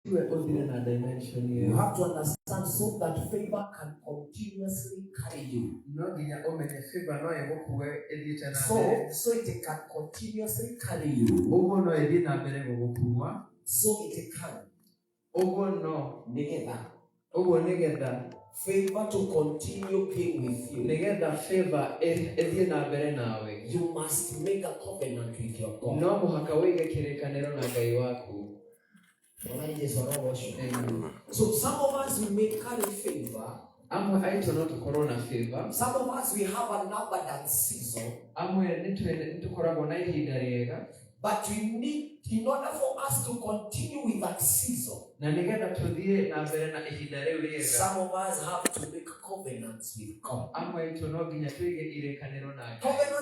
You have to understand so that favor can continuously carry you. So it can continuously carry you. So it can. Favor to continue being with you. You must make a covenant with your God. So some of us we may carry favor. Some of us we have an abundant season. But we need, in order for us to continue with that season, some of us have to make covenants with God. Covenant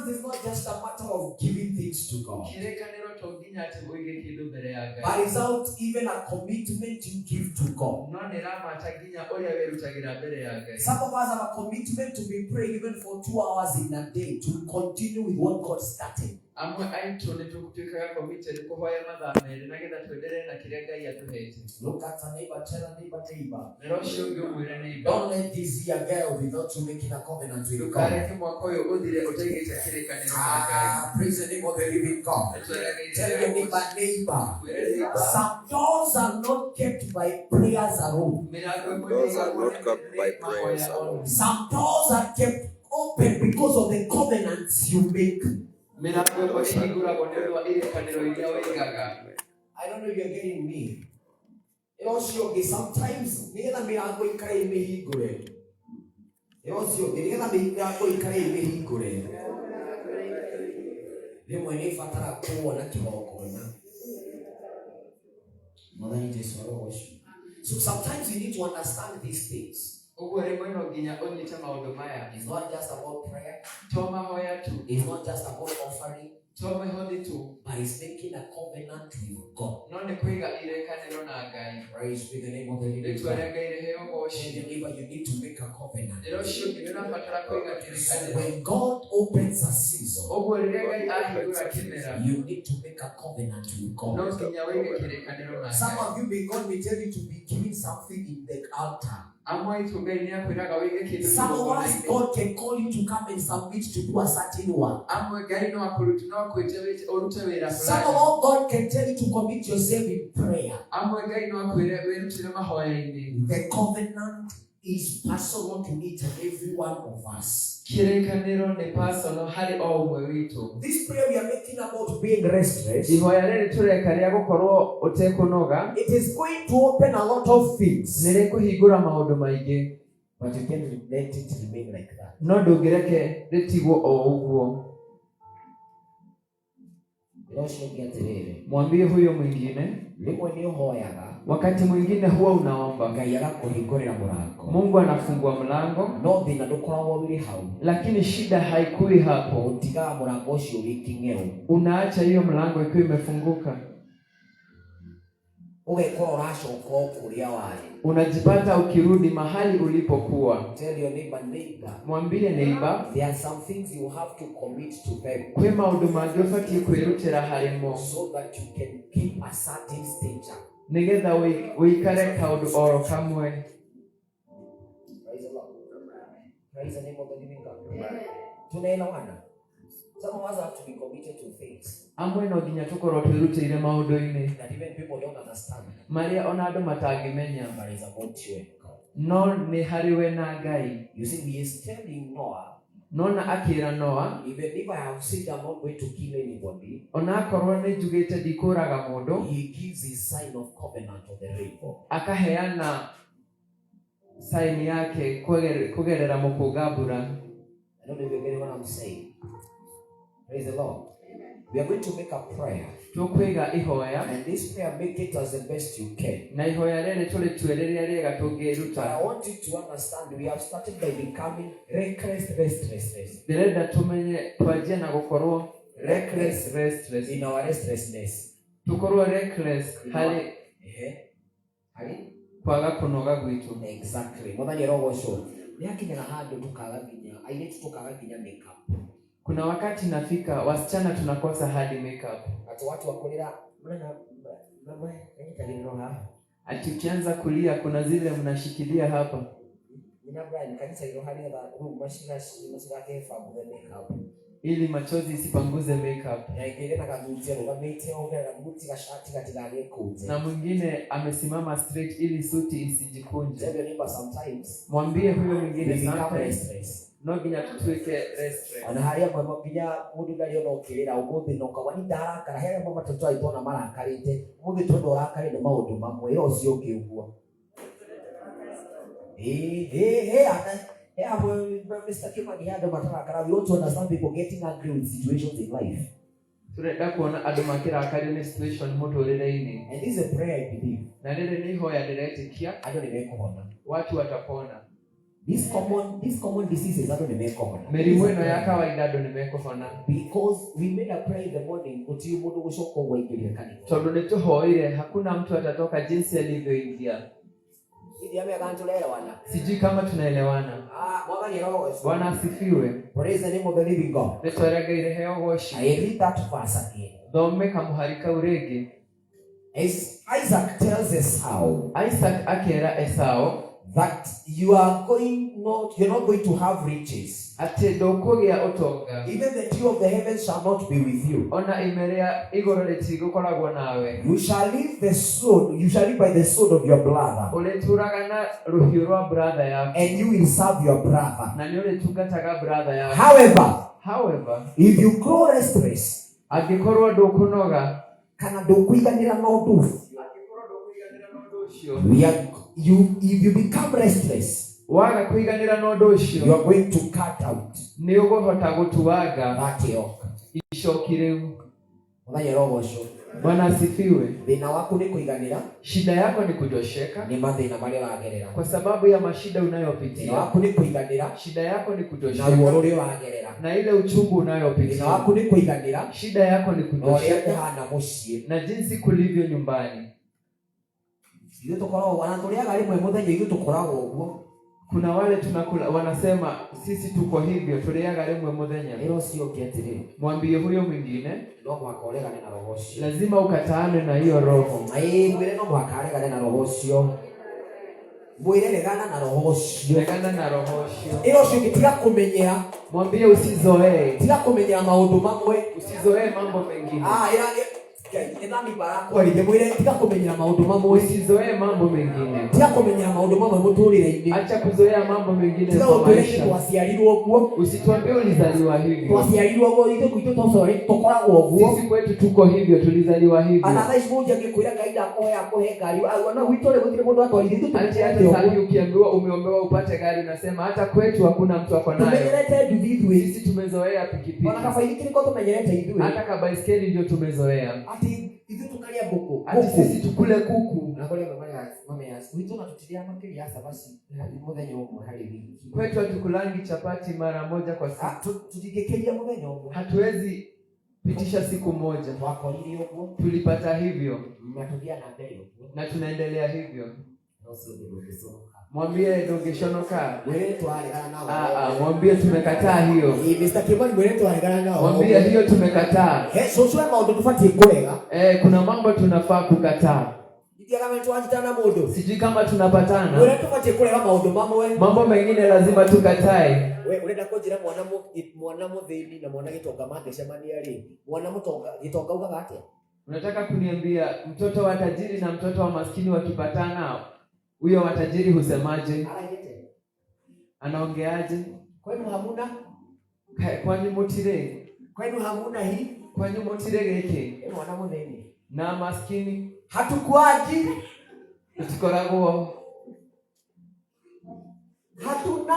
is not just a matter of giving things to God, but it's out even a commitment you give to God. Some of us have a commitment to be praying even for 2 hours in a day to continue with what God started. Look at a neighbor, tell a neighbor. Don't let this year go without you making a covenant with God. Praise the name of the living God. Tell your neighbor. Some doors are not kept by prayers alone. Doors are not kept by prayers alone. Some doors are kept open because of the covenants you make. I don't know if you're getting me. Sometimes so sometimes you need to understand these things. It's not just about prayer. It's not just about offering. But it's making a covenant with God. Praise be the name of the living God. Tell your neighbor you need to make a covenant. So when God opens a season, you need to make a covenant with God. Some of you, God may tell you to be giving something in the altar. Some of us, God can call you to come and submit to do a certain work. Some of us, God can tell you to commit yourself in prayer. The covenant is personal to each and every one of us. This prayer we are making about being restless, it is going to open a lot of things. But you can't let it remain like that. Mwambie huyo mwingine, wakati mwingine huwa unaomba Mungu anafungua mlango, lakini shida haikui hapo. Unaacha hiyo mlango ikiwa imefunguka. Unajipata ukirudi mahali ulipokuwa. Tell your neighbor. Mwambie neighbor, there are some things you have to commit to them. Kwema udumaje ufati kwirutira harimo so that you can keep a certain stature. Nigetha wikare kaundu oro kamwe. Praise the Lord. Praise the name of the living God. Tunaelewana? Some of us have to be committed to things. Amwe no ginya tukorwo twirutire maundu-ini that even people don't understand. Maria ona andu matangimenya. But it's about you and God. No ni hari we na Ngai. You see, he is telling Noah. Nona akira Noah, even if I have said I'm not going to kill anybody, ona korwo ni njugite ndikuraga mundu, he gives his sign of covenant on the rainbow. Akaheana sign yake kugerera mukugabura. I don't know if you're getting what I'm saying. Praise the Lord. We are going to make a prayer. And this prayer, make it as the best you can. But I want you to understand, we have started by becoming restless. Reckless in our restlessness. Exactly. Kuna wakati nafika wasichana tunakosa hadi makeup. Watu wakolera Ati ukianza kulia kuna zile mnashikilia hapa. Ili machozi isipanguze makeup. Na mwingine amesimama straight ili suti isijikunje. Mwambie huyo mwingine sometimes no ginya tutwike restraint. Ana haria kwa ginya mundu ngari ono ukirira umuthi no kawani ndarakara heria mama toto aitona marakarite umuthi tondo rakarire maundu mamwe ro cio kiugua Mr. Kimani had we also understand people getting angry with situations in life. Turenda kuona andu makirakari ni situation muturire-ini. And this is a prayer I believe. Na riri ni hoya ndiretikia andu nimekuona. Watu watapona. These common diseases andu nimekuona. Merimu ino ya kawaida andu nimekuona. Because we made a prayer in the morning uti mundu gucoka gwaingirire kanitha. Tondu nituhoire hakuna mtu atatoka jinsi alivyoingia. Sijui kama tunaelewana. Bwana asifiwe. Praise the name of the living God. I read that verse again. Thomeka muharika urege. Isaac tells Esau. Isaac akera Esau that you're not going to have riches. Ate dokogia otonga. Even the dew of the heavens shall not be with you. Ona imerea igoro letigokoragwo nawe. You shall live by the sword of your brother. Uleturaga na ruhiu rwa brother yako. And you will serve your brother. Na ni uletungataga brother yako. However, if you grow restless, agikorwo ndukunoga kana ndukuiganira na undu, if you become restless, waga kuiganira na undu ucio, you are going to cut out. Ni uguhota gutuaga that yoke. Icoki riu. Muthenya rogoco. Bwana asifiwe. Thina waku ni kuiganira. Shida yako ni kutosheka. Ni mathina maria wagerera. Kwa sababu ya mashida unayopitia. Thina waku ni kuiganira. Shida yako ni kutosheka. Na ruo ruria wagerera. Na ile uchungu unayopitia. Thina waku ni kuiganira. Shida yako ni kutosheka. Na mucii. Na jinsi kulivyo nyumbani. Ithu tukoragwo wanaturiaga rimwe muthenya ithu tukoragwo uguo. Kuna wale tunakula wanasema sisi tuko hivyo tuliaga rimwe muthenya. Ero sio kiatiri. Mwambie huyo mwingine no mwakoregane na roho ucio. Lazima ukataane na hiyo roho. Mwire no mwakaregane na roho ucio. Mwire regana na roho ucio. Regana na roho ucio. Ero sio gitiga kumenyera. Mwambie usizoee. Tiga kumenyera maundu mamwe. Usizoee mambo mengine. Ethani barako ri mwire tiga kumenyera maundu mamwe. Usizoee mambo mengine. Tiga kumenyera maundu mamwe muturire-ini. Acha kuzoea mambo mengine kwa maisha. Twasiarirwo guo. Usituambie ulizaliwa hivyo. Twasiarirwo guo ithu kuitu tukoragwo guo. Sisi kwetu tuko hivyo tulizaliwa hivyo. Ana thaici munja ngikwira kaida akohe ngari. Ona gwitore gutire mundu atwarire ithu. Hata sasa ukiambiwa umeombewa upate gari unasema hata kwetu hakuna mtu ako nayo. Tumenyerete nduthi sisi tumezoea pikipiki. Ona kafaidi kiliko tumenyerete ithu. Hata ka baiskeli ndio tumezoea. Ati ithu tukalia buku. Ati sisi tukule kuku. Na kule mama ya wito na tutilia makili hasa basi muthenya umwe hari wiki. Kwetu hatukulangi chapati mara moja kwa siku. Tujigekeria muthenya umwe. Hatuwezi pitisha siku moja. Twakorire uguo. Tulipata hivyo. Mnatugia na mbele. Na tunaendelea hivyo. Sio ndio. Mwambie ndogeshonoka. Wewe tuaregana nao. Mwambie tumekataa hiyo. Mr. Kimani wewe tuaregana nao. Mwambie hiyo tumekataa. So maundu tufatie kurega. Kuna mambo tunafaa kukataa. Idia kama tuanjitana mundu. Sijui kama tunapatana. Wewe tufatie kurega maundu mamwe. Mambo mengine lazima tukatae. Wewe urenda kujira mwana muthini na mwana gitonga mangecemania ri. Mwana mutonga gitonga ugaga atia? Unataka kuniambia mtoto wa tajiri na mtoto wa maskini wakipatana huyo wa tajiri husemaje? Anaongeaje? Kwani hamuna? Kwani mutire? Kwani hamuna hii? Kwani mutire geke? Mwana muthini. Na maskini hatukwaji. Tukoragwo. Hatuna.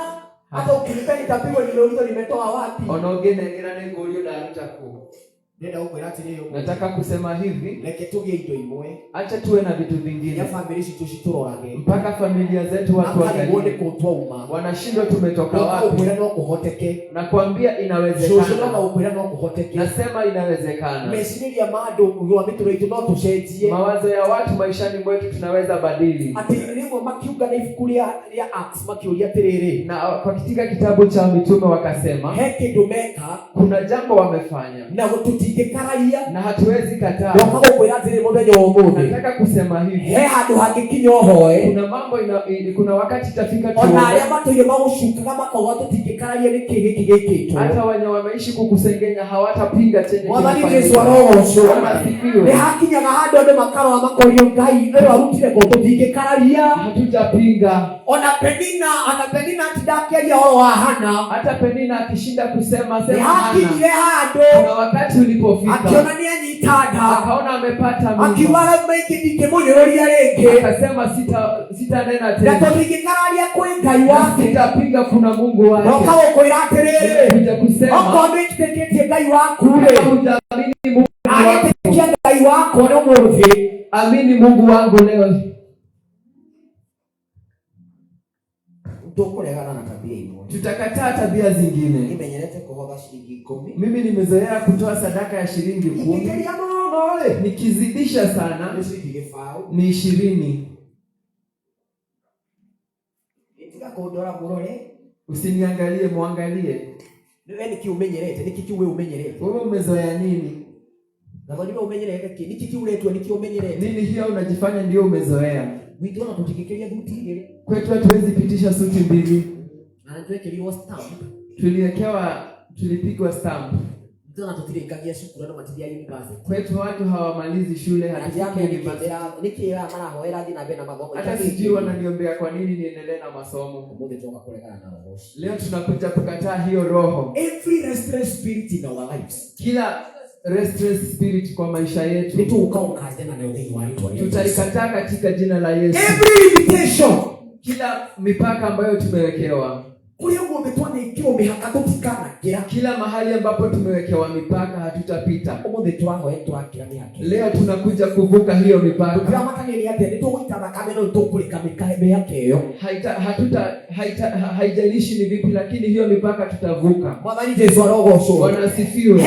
Hata ukinipa nitapigwa nilolito nimetoa wapi? Onogenegera ni ngolio daruta ku. Nenda uko rati leo. Nataka kusema hivi. Leke tuge indo imwe. Acha tuwe na vitu vingine. Ya familia zetu tushitoroge. Mpaka familia zetu watu waangalie. Wanashindwa tumetoka wapi? Na kuambia inawezekana. Nasema inawezekana. Mesiria mado kuwa vitu letu no tushetie. Mawazo ya watu maishani mwetu tunaweza badili. Ati nilimo makiuga na ifukulia ya Acts makiulia terere. Na kwa katika kitabu cha mitume wakasema heke domeka kuna jambo wamefanya. Na kututia tutingekararia na hatuwezi kataa. Wakagokwira atiri muthenya wa umuthi. Nataka kusema hivi. He handu hangikinya uhoe. Kuna mambo kuna wakati itafika tu. Ona aria matuire magushukaga makauga tutingekararia niki giki gikitwo. Hata wenye wameishi kukusengenya hawatapinga tena. Mwathani Yesu arogoco. Ni hakinyaga handu andu makarora makorio Ngai ero arutire ngo tutingekararia. Hatujapinga. Ona Penina atidakeria horo wa Hana. Hata Penina akishinda kusema Hana. Kuna wakati ulipofika. Akiona ni anyitada. Akaona amepata mimba. Akiwala maikidike muneroria rege. Akasema sita nena tena. Tutingekararia kwe Ngai wake. Sitapinga kuna Mungu wake. Wakagokwira atiri. Kuja kusema. Okometeketie Ngai wako ule. Hujamini Mungu wako. Agetekia Ngai wako no muthi. Amini Mungu wangu leo. Tukuregana na tabia hiyo. Tutakataa tabia zingine. Nimenyelete kuhoga shilingi 10. Mimi nimezoea kutoa sadaka ya shilingi 10. Nikizidisha sana ni 20. Nitika kudora murore. Usiniangalie, muangalie. Wewe nikiumenyelete, nikikiwe umenyelete. Wewe umezoea nini? Na kwa nini umenyelete kile? Nikikiuletwa nikiumenyelete. Nini hiyo unajifanya ndio umezoea? Witona tutikikeria duty ile. Kwetu hatuwezi pitisha suti mbili. Anatuwekeliwa stamp. Tulipigwa stamp. Witona tutirikagia shukuru na material university. Kwetu watu hawamalizi shule hatifikia university. Nikira mara hoera dina bena magogo. Hata sijui wananiombea kwa nini niendelee na masomo. Mbona toka kurekana na roho. Leo tunakuja kukataa hiyo roho. Every restless spirit in our lives. Kila restless spirit kwa maisha yetu. Nitu ukaokaze na leo hii watu. Tutaikataa katika jina la Yesu. Every limitation. Kila mipaka ambayo tumewekewa. Kila mahali ambapo tumewekewa mipaka hatutapita. Leo tunakuja kuvuka hiyo mipaka. Haijalishi ni vipi, lakini hiyo mipaka tutavuka. Bwana asifiwe.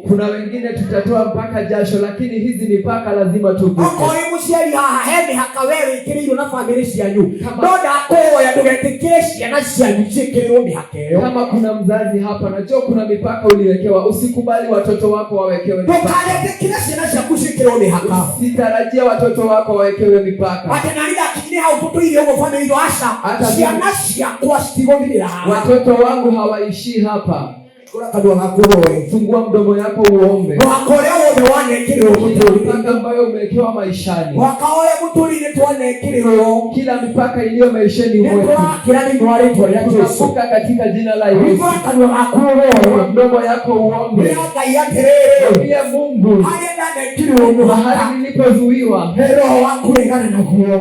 Kuna wengine tutatoa mpaka jasho, lakini hizi mipaka lazima tuvuke. Wewe ikiriyo na family cianyu ndoda akoya ndugetikire ciana cianyu cikirwo mihakeo. Kama kuna mzazi hapa najua kuna mipaka uliwekewa, usikubali watoto wako wawekewe mipaka. Ndugetikire ciana ciaku cikirwo mihaka. Usitarajia watoto wako wawekewe mipaka. Atenarida kine hau tutuire ugo family ndo asha ciana ciakwa citigomira. Watoto wangu hawaishi hapa. Fungua mdomo yako uombe. Mipaka ambayo umewekewa maishani. Kila mipaka iliyo maishani mwetu. Tunavuka katika jina la Yesu. Mdomo yako uombe. Mwambie Mungu, mahali nilipozuiwa,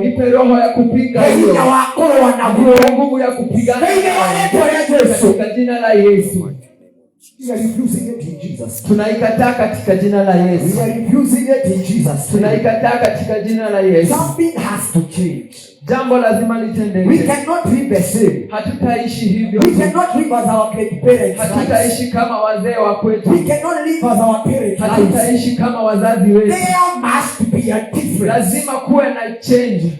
nipe roho ya kupinga hiyo. Nguvu ya kupigana katika jina la Yesu. We are refusing it in Jesus. Tunaikataa katika jina la Yesu. We are refusing it in Jesus. Tunaikataa katika jina la Yesu. Something has to change. Jambo lazima litendeke. We cannot live the same. Hatutaishi hivyo. We cannot live as our parents. Hatutaishi kama wazee wa kwetu. We cannot live as our parents. Hatutaishi kama wazazi wetu. There must be a difference. Lazima kuwe na change.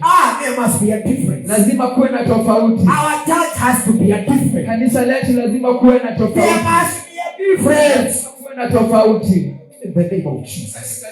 There must be a difference. Lazima kuwe na tofauti. Our church has to be a difference. Kanisa letu lazima kuwe na tofauti. There must be a difference. Kuwe na tofauti. In the name of Jesus.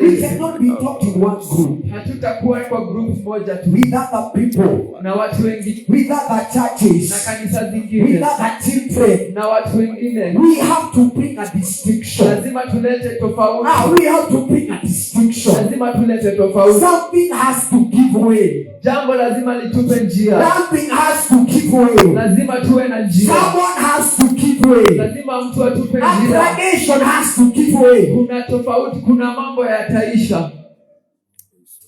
We cannot be taught in one group. Hatutakuwa kwa group moja tu. With other people. Na watu wengine. With other churches. Na kanisa zingine. With other children. Na watu wengine. We have to bring a distinction. Lazima tulete tofauti. We have to bring a distinction. Lazima tulete tofauti. Something has to give way. Jambo lazima litupe njia. Something has to give way. Lazima tuwe na njia. Someone has to give way. Lazima mtu atupe njia. A tradition has to give way. Kuna tofauti, kuna mambo yataisha.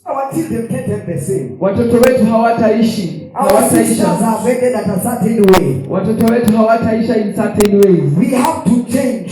Our children can't have the same. Watoto wetu hawataishi. Our sisters are vetted at a certain way. Watoto wetu hawataisha in certain ways. We have to change.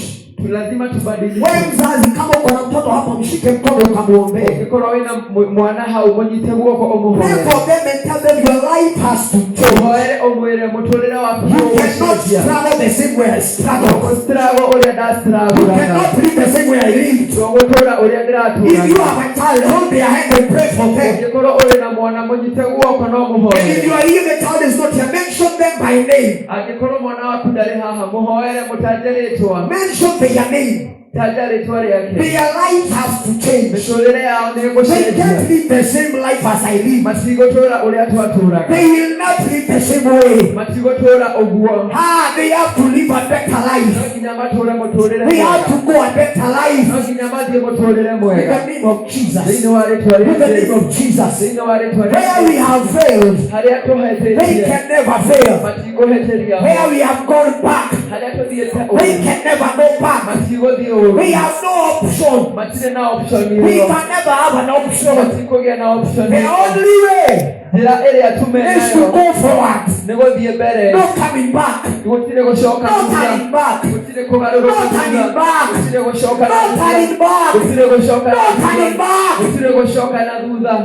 Lazima tubadilike. Wewe mzazi kama uko na mtoto hapo mshike mkono ukamwombee. Ukikora wina mwana hau monyite guoko omuhoere. Pray for them and tell them your life has to change. Muhoere omwire muturire waku. You cannot struggle the same way I struggle. Struggle uria da struggle. You cannot live the same way I live. Tugutura uria ndiratura. If you have a child, hold their hand and pray for them. Ukikora uri na mwana monyite guoko no muhoere. And if you are here, the child is not here, mention them by name. Akikora mwana waku ndari haha muhoere mutajeretwa. Mention their name. Tajaretwa yake. Their life has to change. Miturire yao ni They gushenjia. can't live the same life as I live. Matigotura uria twaturaga. They will not live the same way. Matigotura oguo. They have to live a better life. Noginyamatura muturire. They have to go a better life. Noginyamathie muturire In mwega. the name of Jesus. Thĩinĩ wa rĩĩtwa In rĩa the name Jesũ. of Jesus. Thĩinĩ wa rĩĩtwa rĩa Where we Jesũ. have failed, Harĩa they tũhĩtĩtie. can never fail. Matigũhĩtĩria. Where we have gone back, Harĩa tũthiĩte they ũũru. can never go back. Matigũthiĩ ũũru. We have no option. Matirĩ na option We ĩyo. can never have an option. Matikũgĩa na option The ĩyo. only way Njĩra ĩrĩa is to tũmenayo go forward. nĩ gũthiĩ mbere. No coming back. Gũtirĩ gũcoka No thutha. turning back. Gũtirĩ kũgarũrũka No turning thutha. back. Gũtirĩ gũcoka No na thutha. turning back. Gũtirĩ gũcoka na No turning thutha. back. Gũtirĩ gũcoka na thutha.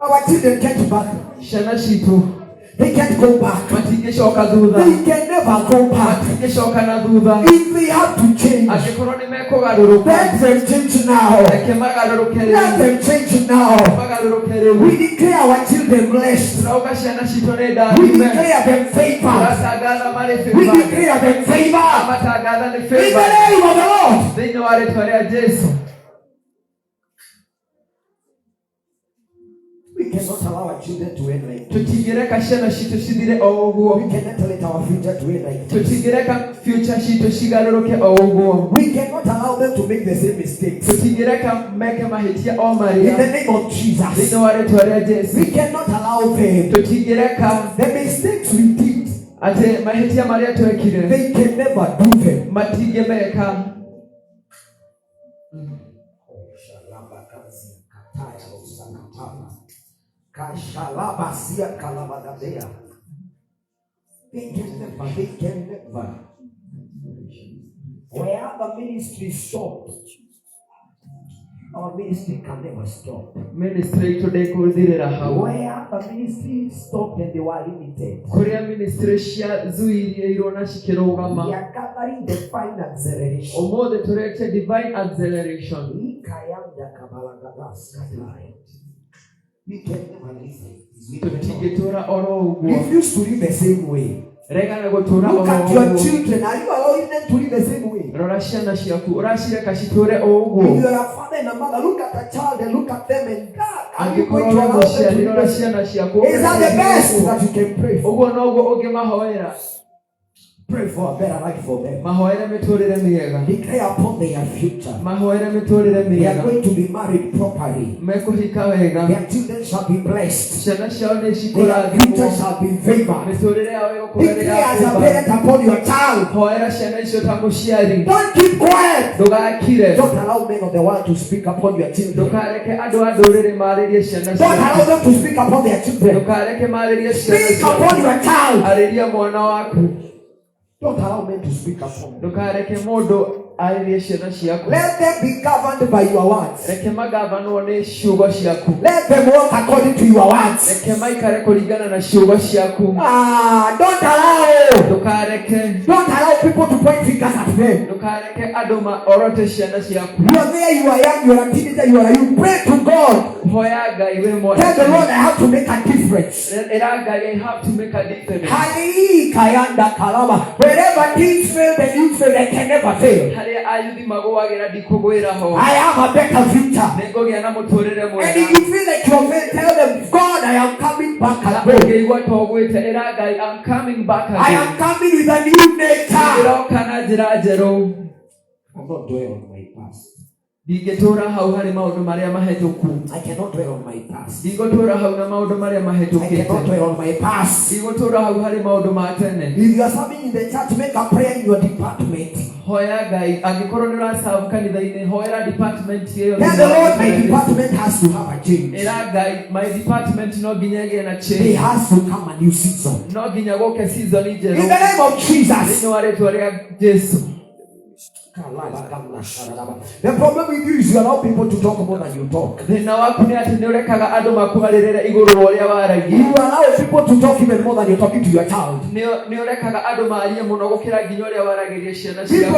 Our children can't back. Ciana citũ They can't go back. matingĩcoka thutha. They can never go back. Matingĩcoka na thutha. If they have to change, Angĩkorwo nĩ mekũgarũrũka, let them change now. reke magarũrũke Let rĩu. them change now. Magarũrũke rĩu. We declare our children blessed. Turauga ciana citũ nĩ We ndathime. declare them favored. Tũratangatha marĩ We favor. declare them favored. Matangatha nĩ In the favor. name of the Lord. Thĩinĩ wa rĩĩtwa rĩa Jesũ. We cannot allow our children to end like this. Tũtingĩreka ciana citũ cithire o We ũguo. cannot let our future to end like this. Tũtingĩreka future citũ cigarũrũke o ũguo. We cannot allow them to make the same mistakes. Tũtingĩreka meke mahĩtia o In marĩa. the name of Jesus. Thĩinĩ wa rĩĩtwa rĩa Jesũ. We cannot allow them. Tũtingĩreka The mistakes we did, atĩ mahĩtia marĩa twekire they can never do them. matingĩmeka. They can never. Where the ministry stopped, our ministry can never stop. Ministry itũ ndĩkũthirĩra hau. Where the ministry stopped and they were limited, Kũrĩa ministry ciazuirĩirwo na we cikĩrũgama. are gathering the fine acceleration. Ũmũthĩ tũrete divine acceleration. We can never live. Tũtingĩtũra oro ũguo. Refuse to live the same way. Regana gũtũra Look oro at your ũguo. children. Are you allowing them to live the same way? Rora ciana ciaku ũracireka citũre o If ũguo. you are a father and a mother, look at a child and look at them and God, are you going Angĩkorwo to wĩ allow them mũciari to rora live the same ciana ciaku. way? Is that the best that you can pray for? Ũguo noguo ũngĩmahoera. Pray for a better life for them. Mahoere mĩtũrĩre mĩega. Declare upon their future. Mahoere mĩtũrĩre They are mĩega. going to be married properly. Mekũhika wega. Their children shall be blessed. Ciana ciao nĩ Their future cikũrathimwo. shall be favored. Mĩtũrĩre yao ĩgũkorwo ĩrĩ Declare ya as a kũũmba. parent upon your child. Hoera ciana icio ta mũciari. Don't keep quiet. Ndũgakire. Don't allow men of the world to speak upon your children. Ndũkareke andũ a ndũrĩrĩ marĩrie ciana Don't allow ciaku. them to speak upon their children. Ndũkareke marĩrie ciana Speak upon ciaku. your child. Arĩria mwana waku. Don't allow men to speak upon them. Ndũkareke mũndũ arĩrie ciana ciaku. Let them be governed by your words. Reke magavanwo nĩ ciugo ciaku. Let them walk according to your words. Reke maikare kũringana na ciugo ciaku. Don't allow. Ndũkareke. Don't allow people to point fingers at them. Ndũkareke andũ orote ciana ciaku. You are there, you are young, you are a teenager, you are you. Pray to God. Hoya Ngai wĩ mwana. Tell the Lord I have to make a difference. Ĩra Ngai, I have to make a difference. Hali kayanda kalama. Wherever things fail, the youth fail, they can never fail. Harĩa ayuthi magũwagĩra ndikũgwĩra ho. I have a better future. Nĩngũgĩa na mũtũrĩre And mwega. if you feel like you're failed, tell them, God, I am coming back again. Ũngĩigua ta ũgwĩte, ĩra Ngai, I'm coming back I again. am coming with a new nature. Ndĩroka na njĩra njerũ. I'm not dwell on my past. Ndingĩtũũra hau harĩ maũndũ marĩa mahĩtũku. I cannot dwell on my past. Ndigũtũũra hau na maũndũ marĩa I cannot mahĩtũkĩte. dwell on my past. Ndigũtũũra hau harĩ maũndũ ma tene. If you are serving in the church, make a prayer in your department. Hoya Ngai, angĩkorwo nĩ ũrasabu kanitha-inĩ, hoera department ĩyo. Tell the Lord, my department has to have a change. Ĩra Ngai, my department no nginya ĩgĩe na There change. has to come a new season. No nginya gũke season njerũ. In the name of Jesus. Thĩinĩ wa rĩĩtwa rĩa Jesũ. The problem with you is you allow people to talk more than you talk. You allow people to talk even more than you're talking to your child. People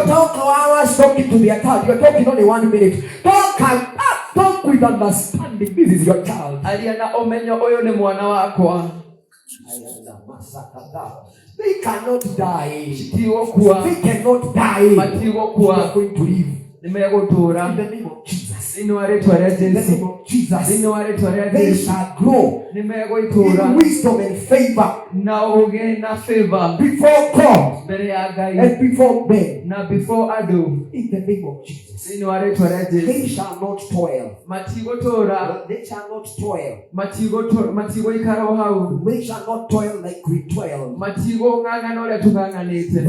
talk hours talking to their child. You're talking only 1 minute. Talk with understanding. This is your child. They cannot die. They cannot die. They are going to live. In the name of Jesus. In the name of Jesus. They shall grow in wisdom and favor before God and before men. In the name of Jesus. They shall not toil. They shall not toil. They shall not toil like we toil.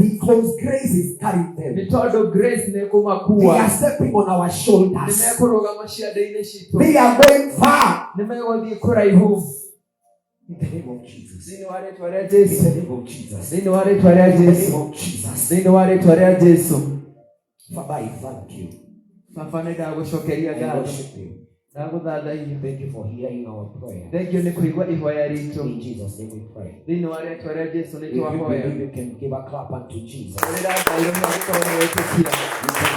Because grace is carrying them. They are stepping on our shoulders. They are going far. In the name of Jesus. In the name of Jesus. In the name of Jesus. Father, I thank you. I worship you. Thank you for hearing our prayer. In Jesus' name we pray. If you believe, you can give a clap unto Jesus. You can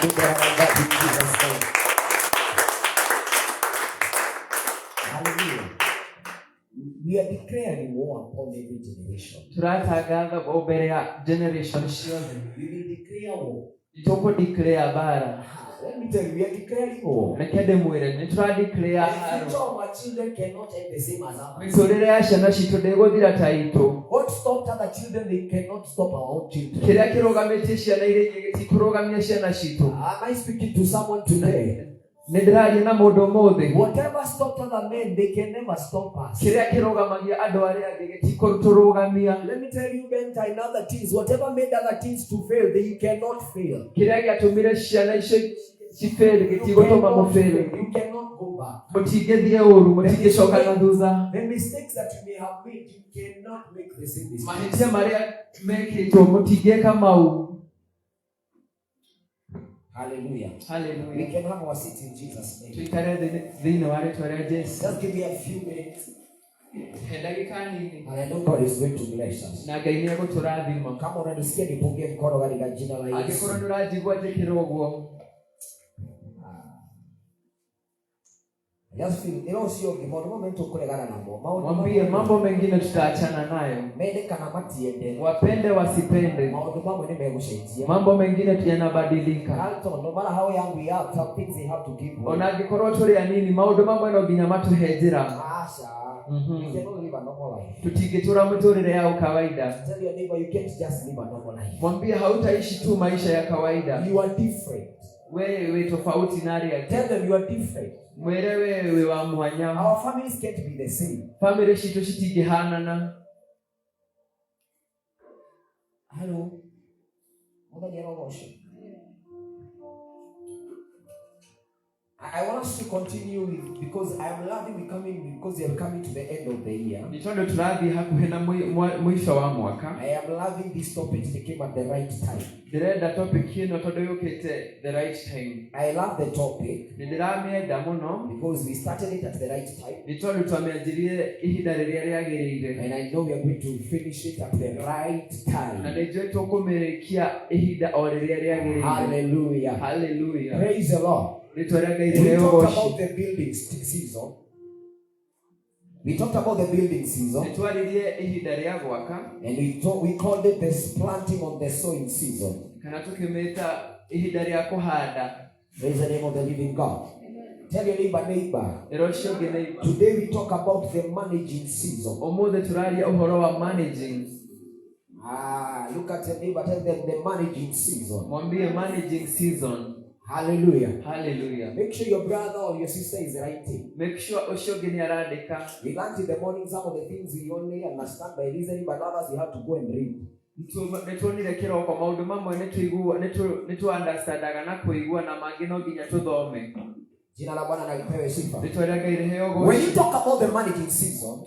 do better than that in Jesus' name. Hallelujah. We are declaring war upon every generation. We will declare war. Let me tell you, we are declaring war. The future of our children cannot end the same as ours. What stopped other children, they cannot stop our own children. Am I speaking to someone today? Whatever stopped other men, they can never stop us. Let me tell you, Benta and other teens, whatever made other teens to fail, they cannot fail. You cannot go back. The mistakes that you may have made, you cannot make the same mistakes. Hallelujah. Hallelujah. We can have our seat in Jesus' name. Just give me a few minutes. And I know God is going to bless us. Come on and see the Pungi mkono katika jina la Yesu. Just feel, sio kimono momento kulegana na mambo. Mwambie mambo mengine tutaachana nayo. Mende kana matiende. Wapende wasipende. Mambo mengine yanabadilika. No matter how young we are, some things they have to give. Onagikoroto ya nini? Mambo eno ginyamatu hejira. Asha. You cannot live a normal life. Tutigetura mutorere yao kawaida. Tell your neighbor you can't just live a normal life. Mwambie hautaishi tu maisha ya kawaida. You are different. Wewe tofauti nari ya. Tell them you are different. Our families can't be the same. Family shito shitigihanana. Hello. I want us to continue with, because I am loving because we are coming to the end of the year. I am loving this topic. It came at the right time. I love the topic because we started it at the right time. And I know we are going to finish it at the right time. Hallelujah. Hallelujah. Praise the Lord. We talked about the building season. We talked about the building season. And we called it the planting on the sowing season. Praise the name of the living God. Tell your neighbor. Today we talk about the managing season. Look at your neighbor. Tell them the managing season. Hallelujah. Hallelujah. Make sure your brother or your sister is writing. Make sure we learned in the morning some of the things we only understand by listening, but others you have to go and read. Jina la Bwana na lipewe sifa. When you talk about the managing season,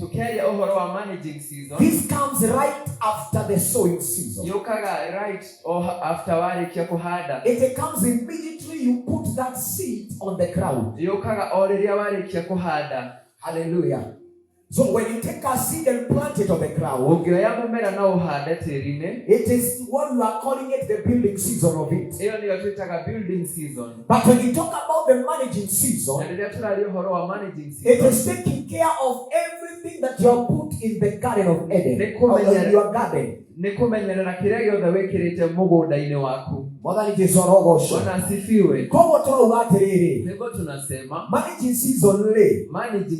this comes right after the sowing season. Right after it comes immediately you put that seed on the ground. Hallelujah. So when you take a seed and plant it on the ground, it is what you are calling it the building season of it. But when you talk about the managing season, it is taking care of everything that you have put in the Garden of Eden, or in your garden. Bwana asifiwe. Kwa tunaona atiriri. Managing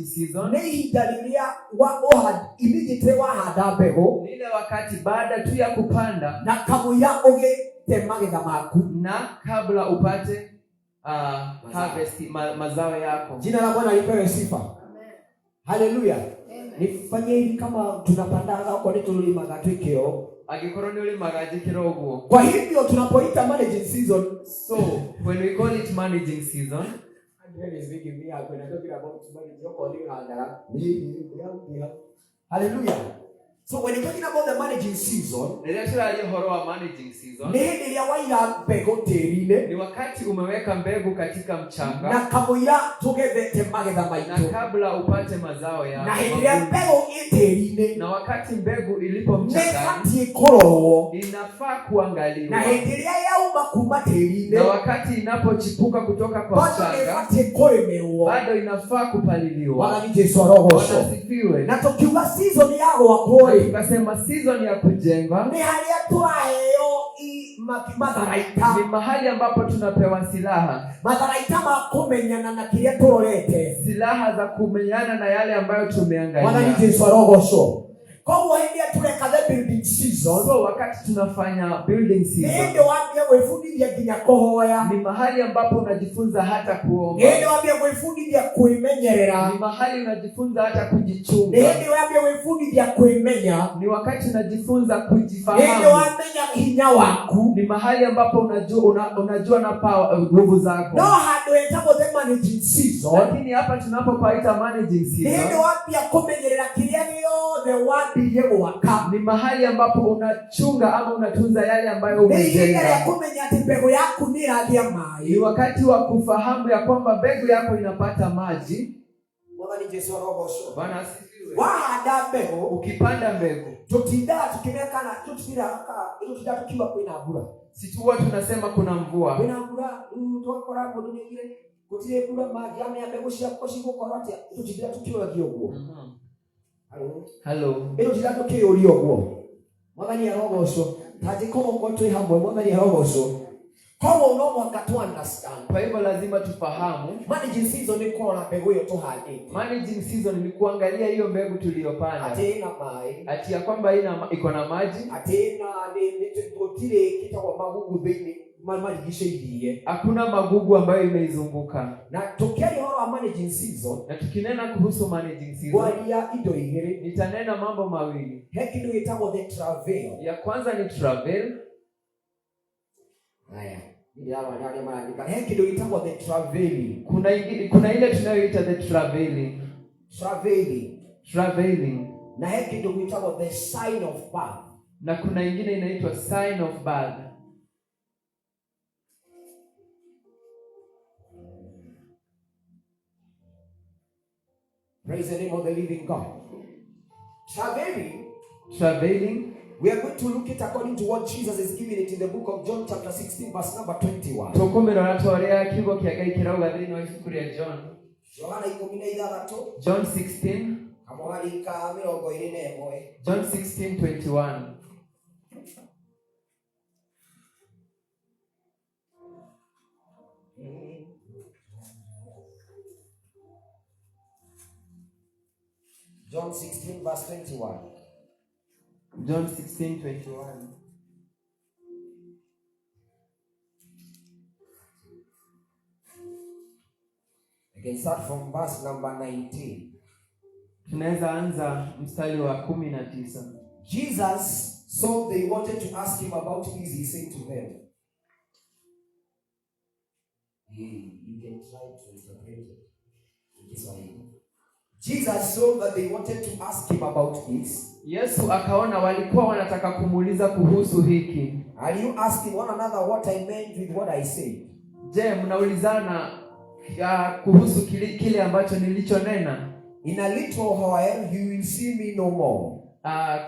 season ni dalilia wa ohad immediately wa hada mbegu. Ile wakati baada tu ya kupanda na kamuya oge temagetha maku na kabla upate harvest mazao yako. Jina la Bwana lipewe sifa. Amen. Hallelujah. Nifanye hivi kama tunapandaga kwa nini tulimaga twikio agikoroni uli magaji kirogo. Kwa hivyo tunapoita managing season, so when we call it managing season, Andrea is making me happy when I talking about managing. You're calling her. Hallelujah. So when you're talking about the managing season, ni wakati umeweka mbegu katika mchanga na kamuira tugethete magetha maitu, na kabla upate mazao yako, na hĩndĩ mbegu ĩtĩri-inĩ, na wakati mbegu ilipo mchangani inafaa kuangaliwa, na hĩndĩ yauma kuma tĩri-inĩ, na wakati inapochipuka kutoka kwa mchanga bado inafaa kupaliliwa. Wanasifiwe. Na tukiuga season ya gwakwo, tukasema season ya kujenga ni haria twaheo matharaita, ni mahali ambapo tunapewa silaha, matharaita ma kumenyana na kile turorete, silaha za kumenyana na yale ambayo tumeangalia. Kwa hiyo tuleka the building season, so wakati tunafanya building season, ndio waambie wefundithia kinya kuhoya, ni mahali ambapo unajifunza hata kuomba, ndio waambie wefundithia kuimenyerera, ni mahali unajifunza hata kujichunga, ndio waambie wefundithia kuimenya, ni wakati unajifunza kujifahamu, ndio wamenya hinya waku, ni mahali ambapo unajua na power nguvu zako. No hado etabo the managing season, lakini hapa tunapopaita managing season, ndio waambie kumenyerera kilia the word ni mahali ambapo unachunga ama unatunza yale ambayo umejenga. Ni wakati wa kufahamu ya kwamba mbegu yako inapata maji. Bwana asifiwe. Wahada mbegu, ukipanda mbegu, tukiwa kuna mvua. Si tu watu tunasema kuna mvua. Kuna mvua, tukora bodu nyingine, kutile kula maji ama mbegu shia koshiko korati, tukiwa giogo. Hello. Ero jirato ke ori ogwo. Mwathani arogocwo. Taje komo kwa twi hamwe mwathani arogocwo. Komo no mwaka tu understand. Kwa hivyo lazima tufahamu managing season ni kuona mbegu hiyo tuhandi. Managing season ni kuangalia hiyo mbegu tuliyopanda. Atena mai. Ati ya kwamba iko na maji. Atena ni tutile kitwa magugu bini. Hakuna magugu ambayo imeizunguka. Na tukiali horo managing season, na tukinena kuhusu managing season, nitanena mambo mawili. Hekido itago the travel. Ya kwanza ni travel. Haya, ndio hapo ndio maana hekido itago the traveling. Kuna ile tunayoita the traveling. Traveling. Na hekido itago the sign of birth. Na kuna ingine inaitwa sign of birth. Praise the name of the living God. Traveling. We are going to look at according to what Jesus is giving it in the book of John chapter 16 verse number 21. John 16. John 16:21. John 16 verse 21. John 16:21. You can start from verse number 19. Tunaweza anza mstari wa 19. Jesus saw they wanted to ask him about this. He said to them, You can try to interpret it in Kiswahili. Jesus saw that they wanted to ask him about this. Yesu akaona walikuwa wanataka kumuuliza kuhusu hiki. Are you asking one another what I meant with what I said? Je, mnaulizana kuhusu kile ambacho nilichonena? In a little while you will see me no more.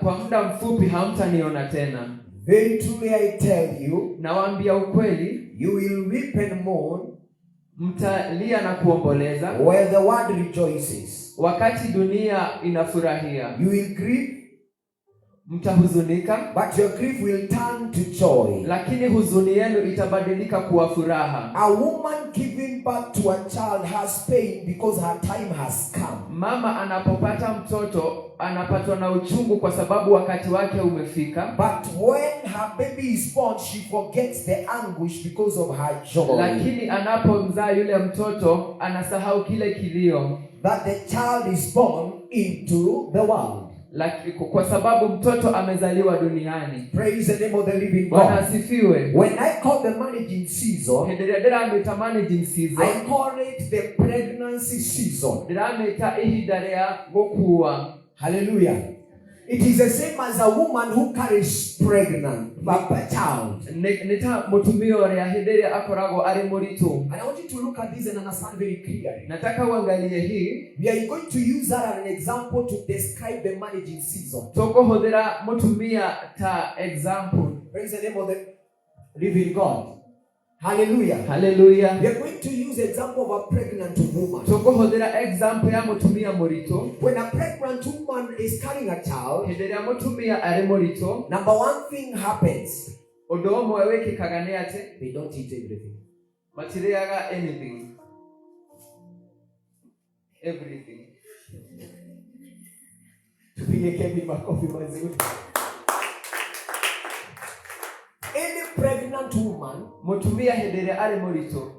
Kwa muda mfupi hamtaniona tena. Very truly I tell you, nawaambia ukweli, you will weep and mourn, mtalia na kuomboleza, where the world rejoices. Wakati dunia inafurahia. You will grieve, mtahuzunika, but your grief will turn to joy. Lakini huzuni yenu itabadilika kuwa furaha. A woman giving birth to a child has pain because her time has come. Mama anapopata mtoto anapatwa na uchungu kwa sababu wakati wake umefika. But when her baby is born, she forgets the anguish because of her joy. Lakini anapomzaa yule mtoto anasahau kile kilio that the child is born into the world. Kwa sababu mtoto amezaliwa duniani. Praise the name of the living God. Bwana asifiwe. When I call the managing season, I call it the pregnancy season. Hallelujah. It is the same as a woman who carries pregnant a child. And I want you to look at this and understand very clearly. We are going to use that as an example to describe the managing season. Praise the name of the living God. Hallelujah. Hallelujah. We are going to use the example of a pregnant woman. When a pregnant woman is carrying a child, number one thing happens. They don't eat everything. Everything. Any pregnant woman,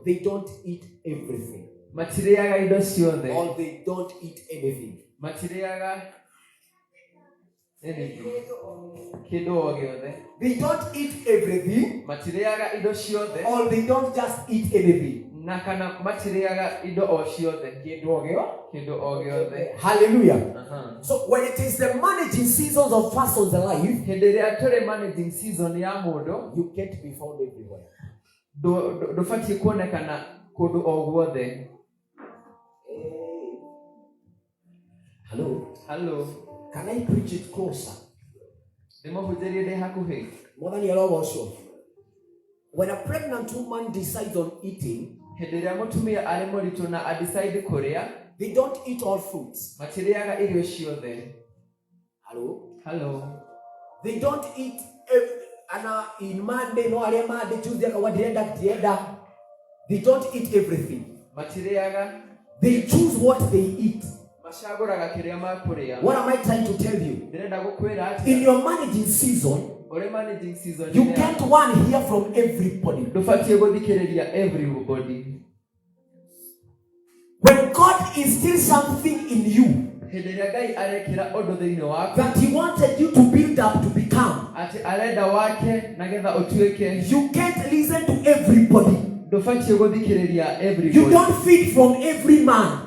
they don't eat everything. Or they don't eat anything. They don't eat everything. Or they don't just eat anything. Hallelujah. So when it is the managing seasons of person's life, you can't be found everywhere. Hello. Can I preach it closer? More than you're all sure. When a pregnant woman decides on eating, they don't eat all fruits. Hello. They don't eat in Monday, no Monday, Tuesday, they don't eat everything. They choose what they eat. What am I trying to tell you? In your managing season, you can't want to hear from everybody. When God instills something in you that He wanted you to build up to become, you can't listen to everybody. You don't feed from every man.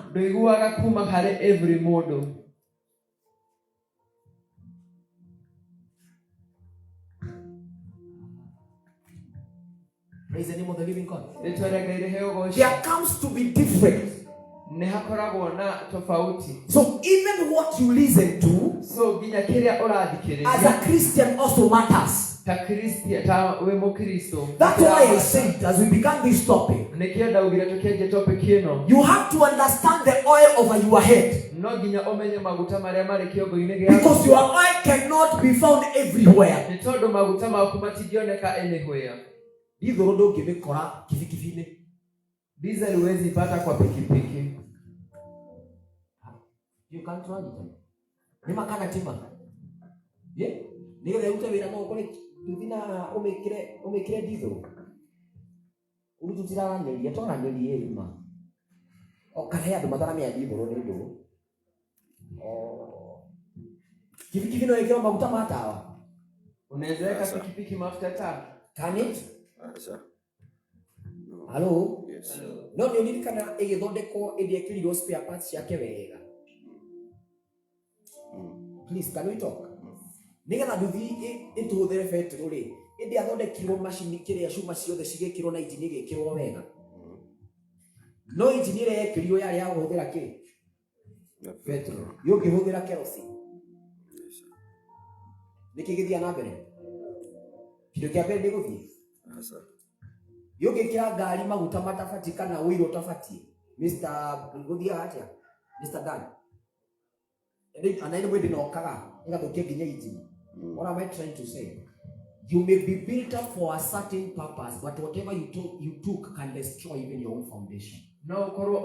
Praise the name of the living God. There comes to be different. So even what you listen to as a Christian also matters. That's why I said as we began this topic, you have to understand the oil over your head. Because your oil cannot be found everywhere. Diesel huwezi pata kwa pikipiki. You can't run it. Nima kana tima. Yeah? Nige le utawira no kole tutina umekire diesel. Urututira neli yatona neli yema. Okare ya dumatara me diesel ro ndo. Pikipiki no yekero mafuta matawa. Unaweza weka pikipiki mafuta taa. Can it? Hello? Yes. No nĩ ũririkana ĩgĩthondekwo ĩgĩkĩrirwo spare parts ciake wega. Please, can we talk? Nĩgetha nduthi ĩtũhũthĩre betũrũ rĩ, ĩndĩ athondekirwo macini kĩrĩa cuma ciothe cigĩkĩrwo na injini ĩgĩkĩrwo wega. No injini ĩrĩa yekĩrirwo yarĩ ya kũhũthĩra kĩ? Betũrũ. Yũngĩhũthĩra kerosene. Nĩkĩ gĩthiĩ na mbere? Kĩndũ kĩa mbere nĩ gũthiĩ. Yũngĩkĩra ngari maguta matabati kana ũiro ũtabatiĩ. Mr. Gũthiaga atĩa? Mr. Dan. Anaenda mwende na okaga. Ĩgathũkia nginya injini. What am I trying to say? You may be built up for a certain purpose, but whatever you took can destroy even your own foundation. No korwo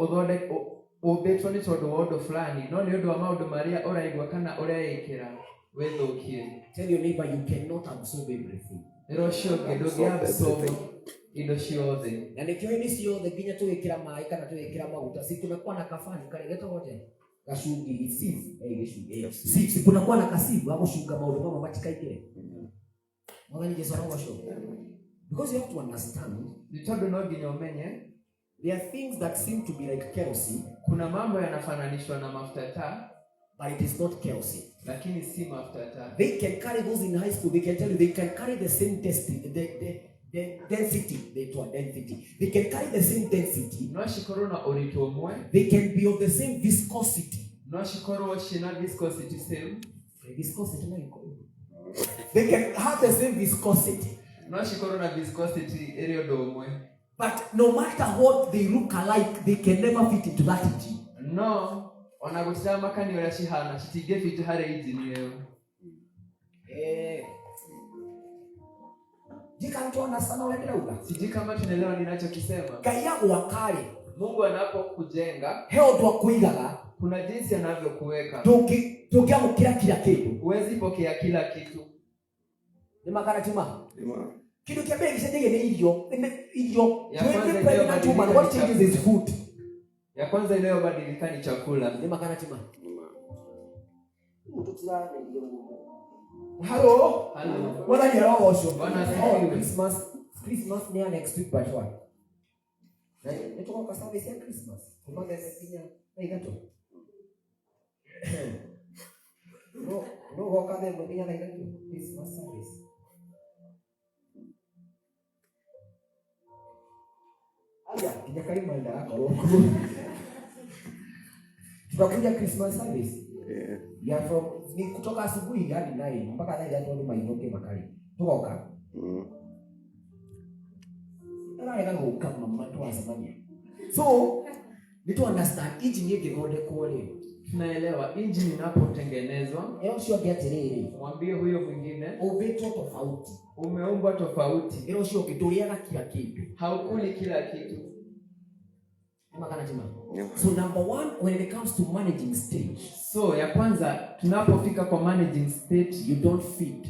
ũmbĩtwo nĩ tondũ wa ũndũ fulani, no nĩ ũndũ wa maũndũ marĩa ũraigua kana ũreĩkĩra wĩthũkie. Tell your neighbor you cannot absorb everything. Rũcio ndũngĩabsorb indo ciothe. Na nĩkĩo nĩ ciothe nginya tũgĩkĩra maĩ kana tũgĩkĩra maguta, si kunakuwa na kafani karegeta wote. Gashungi si kunakuwa na kasibu hapo shuga maũndũ mama matikaikire. Mwana Yesu anawasho. Because you have to understand, there are things that seem to be like kerosene. Kuna mambo yanafananishwa na mafuta taa, but it is not kerosene. Lakini si mafuta taa. They can carry those in high school. They can tell you they can carry the same density. The density, they can carry the same density. No shikoro na orito omwe. They can be of the same viscosity. No shikoro shina viscosity same. Viscosity na iko. They can have the same viscosity. No shikoro na viscosity area do omwe. But no matter what they look alike, they can never fit into that engine. No, onagutira makani ora shihana shitige fit hare engine yeo. Jikantona sana unaelewa? Sijui kama tunaelewa ninachokisema. Kaya wakale. Mungu anapokujenga, heo ndo kuigaga, kuna jinsi anavyokuweka. Tukiamukira kila kitu. Huwezi pokea kila kitu. Ni makana tima. Kitu kia mbele kisha ni hiyo. What changes is food. Ya kwanza inayobadilika ni chakula. Ni makana tima. Hello. What are you also? Christmas near next week but what? Netoka kwa service ya Christmas. Kumanga Kenya na igato. No wakade mbona na igato Christmas service. Aya, kinakari manda hapo. Tunakuja Christmas service. Yeah, from ni kutoka asubuhi hadi 9 mpaka hadi hapo ndo mainoke makali. Tukoka. Ndio ndio kama mtu azamania. So, need to understand engine yake ngode kuone. Tunaelewa engine inapotengenezwa, leo sio kiatiriri. Mwambie huyo mwingine, ubeto tofauti. Umeumbwa tofauti. Leo sio kituliana kila kitu. Haukuli kila kitu. Makana chima. So number one, when it comes to managing stage. So ya kwanza tunapofika kwa managing stage, you don't fit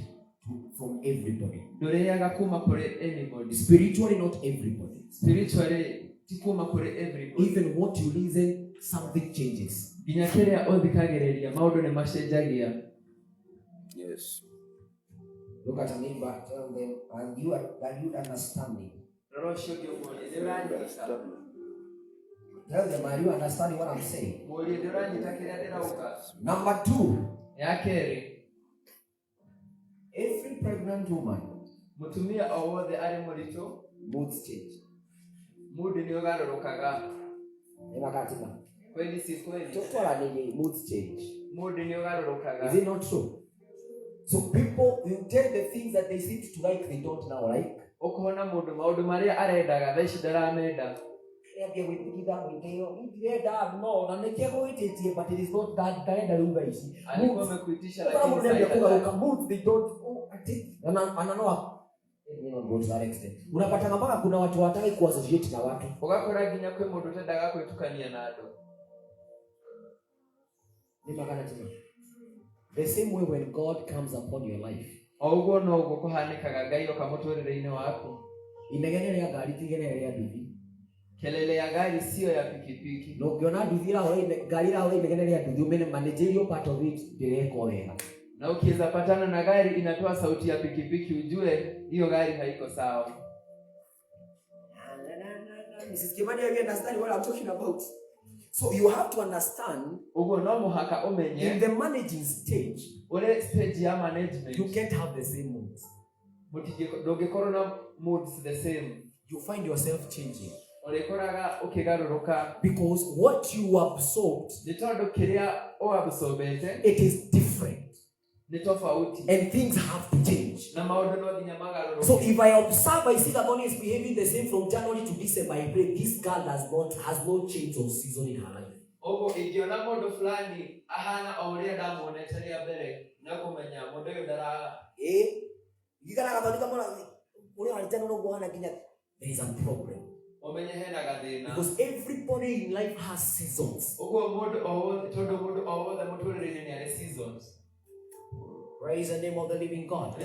from everybody. Doreyaga kuma kore anybody. Spiritually not everybody. Spiritually tikuma kore everybody. Even what you listen, something changes. Ginyakerea odhikagereria maudo ne mashenjagia. Yes. Look at a neighbor, tell them, and you understanding. Tell them, are you understanding what I'm saying? Number two, every pregnant woman, moods change. Moods change. Is it not true? So people, you tell the things that they seem to like, they don't now like. No, but it is not that kind of moods, they don't. Go to that extent. Unapata mpaka kuna watu wataki kuassociate na watu. Ukakora ginya kwe mundu tendaga kwitukania na andu. Ni makana tena. The same way when God comes upon your life. Oguo no gukuhanikaga Ngai okamuturire-ini waku. Inegene ya gari tigene ya nduthi. Kelele ya gari sio ya pikipiki. No ukiona nduthi la hore gari la hore inegene ya nduthi umene managerial part of it direko wega. Na ukiweza patana na gari inatoa sauti ya pikipiki ujue hiyo gari haiko sawa. Mrs. Kimani, you understand what I'm talking about? So you have to understand in the managing stage, you can't have the same moods. The same. You find yourself changing. Because what you absorbed, it is different. And things have to change. So if I observe, I see that Bonnie is behaving the same from January to December. I pray this girl has no change of season in her life. There is a problem. Because everybody in life has seasons. Praise the name of the living God.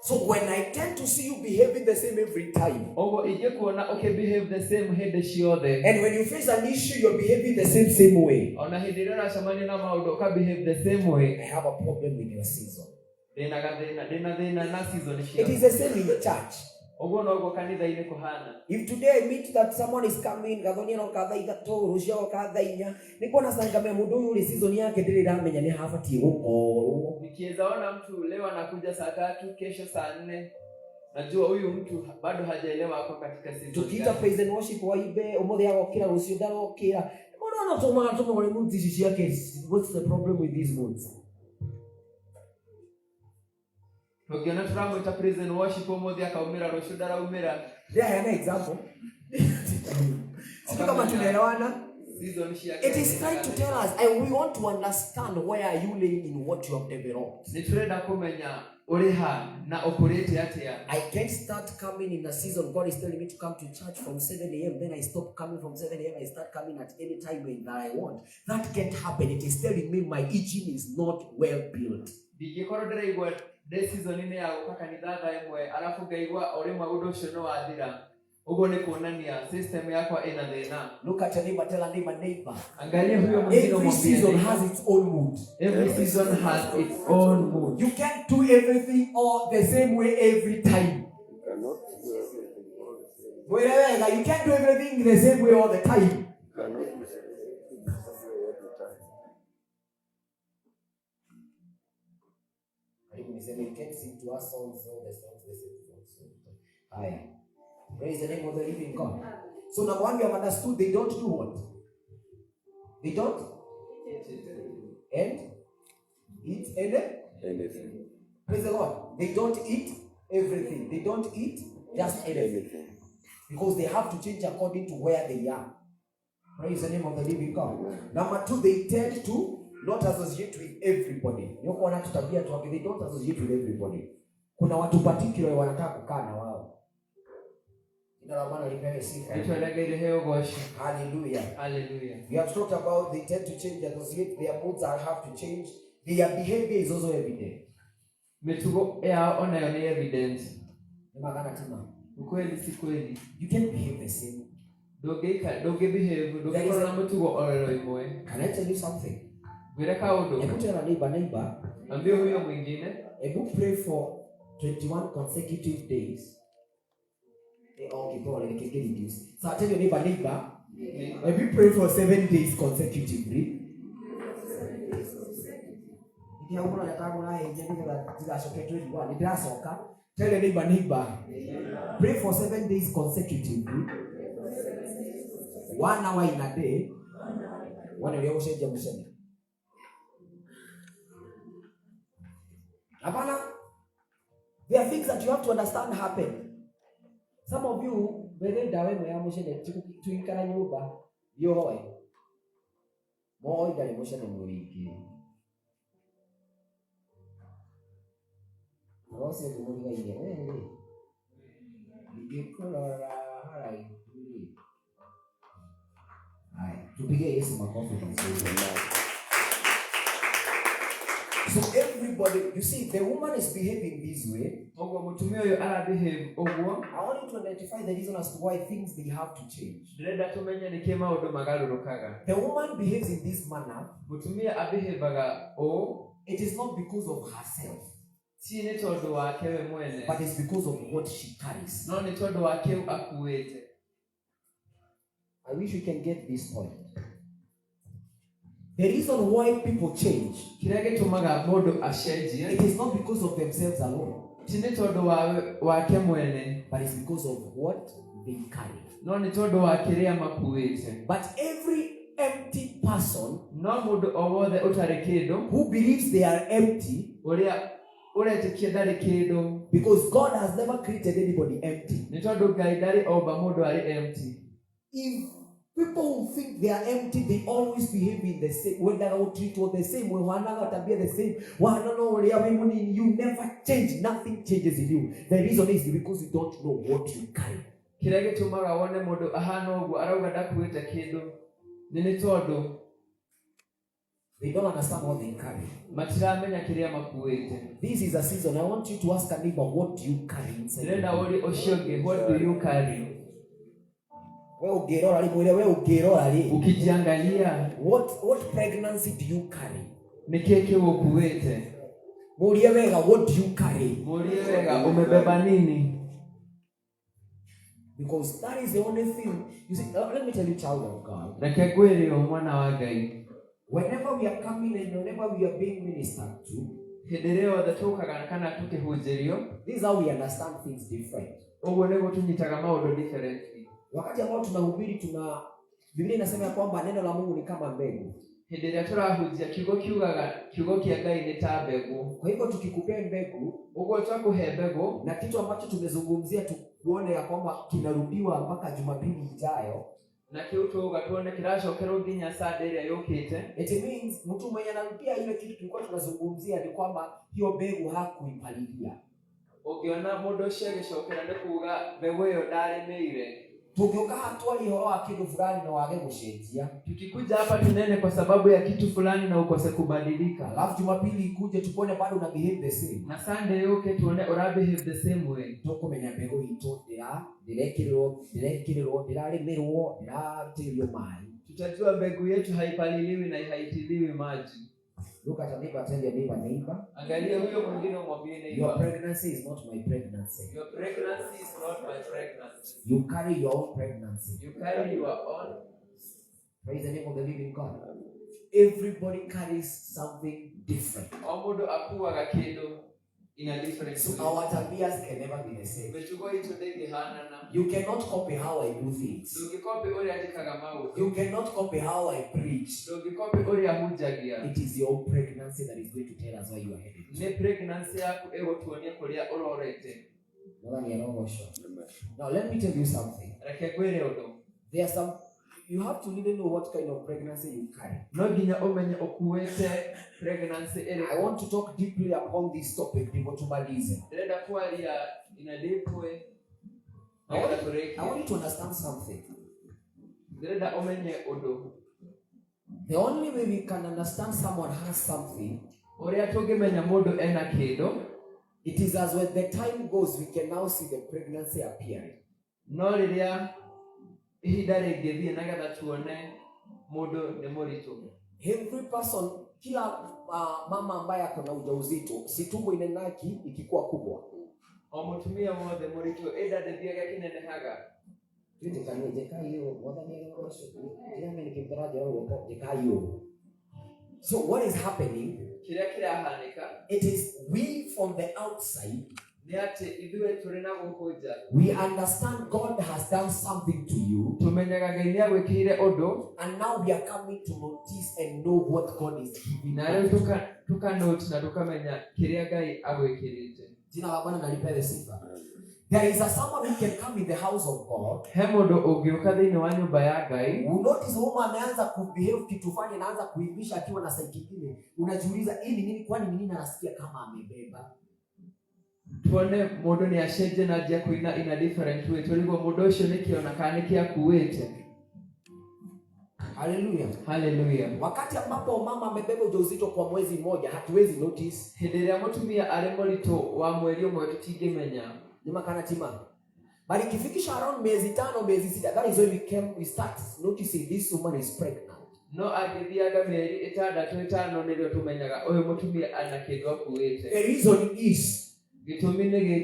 So when I tend to see you behaving the same every time, and when you face an issue, you're behaving the same way, I have a problem with your season. It is the same in the church. If today I meet that someone is coming, I praise and worship what's the problem with these moods? There I am an example. It is trying to tell us, and we want to understand where are you laying in what you have developed. I can't start coming in a season. God is telling me to come to church from 7 a.m. Then I stop coming from 7 a.m. I start coming at any time when I want. That can't happen. It is telling me my engine is not well built. Look at your neighbor, tell a neighbor. Every season has its own mood. Every season has its own mood. You can't do everything all the same way every time. You can't do everything the same way all the time. You can't sing to us songs, all the songs, the same songs. Praise the name of the living God. So number one, we have understood they don't do what? They don't eat anything. Praise the Lord. They don't eat everything. They don't eat just anything. Because they have to change according to where they are. Praise the name of the living God. Number two, they tend to not associate with everybody. They don't associate with everybody. Kuna watu particular wanataka kukaa na wao. Hallelujah. Hallelujah. We have talked about they tend to change, associate, their moods have to change. Their behavior is also evident. You can't behave the same. Can I tell you something? Neighbor, if you pray for 21 consecutive days, so I tell your neighbor, if you pray for 7 days consecutively, tell your neighbor, pray for 7 days consecutively, 1 hour in a day. There are things that you have to understand happen. Some of you, very dawe emotion to ikara nyumba yoe. More than emotion on wiki. Also, the money again. You color to begin is my confidence. So everybody, you see, the woman is behaving this way. I want you to identify the reason as to why things they have to change. The woman behaves in this manner. It is not because of herself, but it's because of what she carries. I wish we can get this point. The reason why people change, it is not because of themselves alone, but it's because of what they carry. But every empty person who believes they are empty, because God has never created anybody empty. If people who think they are empty, they always behave in the same way. They will treat all the same way. The same. You never change. Nothing changes in you. The reason is because you don't know what you carry. They don't understand what they carry. This is a season. I want you to ask a neighbor, what do you carry inside? What do you carry? What pregnancy do you carry? What do you carry? Because that is the only thing. You see, let me tell you, child of God. Whenever we are coming and whenever we are being ministered to, this is how we understand things different. Wakati ambao tunahubiri Biblia inasema kwamba neno la Mungu ni kama mbegu. Kwa hivyo tukikupea mbegu, na kitu ambacho tumezungumzia tuone ya kwamba kinarudiwa mpaka Jumapili ijayo. It means mtu mwenye anarudia ile kitu tulikuwa tunazungumzia ni kwamba hiyo mbegu hakuipalilia. Tukioka hatua hiyo wa kitu fulani na wage kushenjia. Tukikuja hapa tunene kwa sababu ya kitu fulani na ukose kubadilika. Alafu Jumapili ikuje tupone bado una behave the same. Na Sunday yoke tuone ora behave the same way. Tukomenya mbego ito direkiro diraremerwo diratirio mai. Tutajua mbegu yetu haipaliliwi na haitiliwi maji. Look at a neighbor, tell your neighbor. Angalia huyo mwingine umwambie neighbor. Your pregnancy is not my pregnancy. Your pregnancy is not my pregnancy. You carry your own pregnancy. You carry your own. Praise the name of the living God. Everybody carries something different. Omodo akuwa gakedo in a different way. So our tabias can never be the same. You cannot copy how I do things. You cannot copy how I preach. It is your pregnancy that is going to tell us where you are headed. Now let me tell you something. There are some. You have to really know what kind of pregnancy you carry. I want to talk deeply upon this topic. I want you to understand something. The only way we can understand someone has something, it is as when the time goes, we can now see the pregnancy appearing. Every person, kila mama ambaye ako na ujauzito, si tumbo inenaki ikikuwa kubwa. Omutumia mode morito eda de biaga kinene haga. So what is happening? It is we from the outside. We understand God has done something to you, and now we are coming to notice and know what God is giving. There is someone who can come in the house of God. Notice who ameanza kubehave kitu fani anaanza kuimbisha akiwa na side kingine. Unajiuliza hili nini, kwani nini anasikia kama amebeba? Tuone modo ni asheje na dia kuina in a different way. Tuligo modo sho nikiona kaniki akuwete. Hallelujah. Hallelujah. Wakati ambapo mama amebeba ujauzito kwa mwezi mmoja, hatuwezi notice. Hederea mutumia aremolito wa mwezi umwe tukigemenya. Nima kana tima. But ikifikisha around miezi 5, miezi 6, that is when we start noticing this woman is pregnant. No agithiaga mieri 6 5 nilio tumenyaga oyo mutumia anakedwa kuwete. The reason is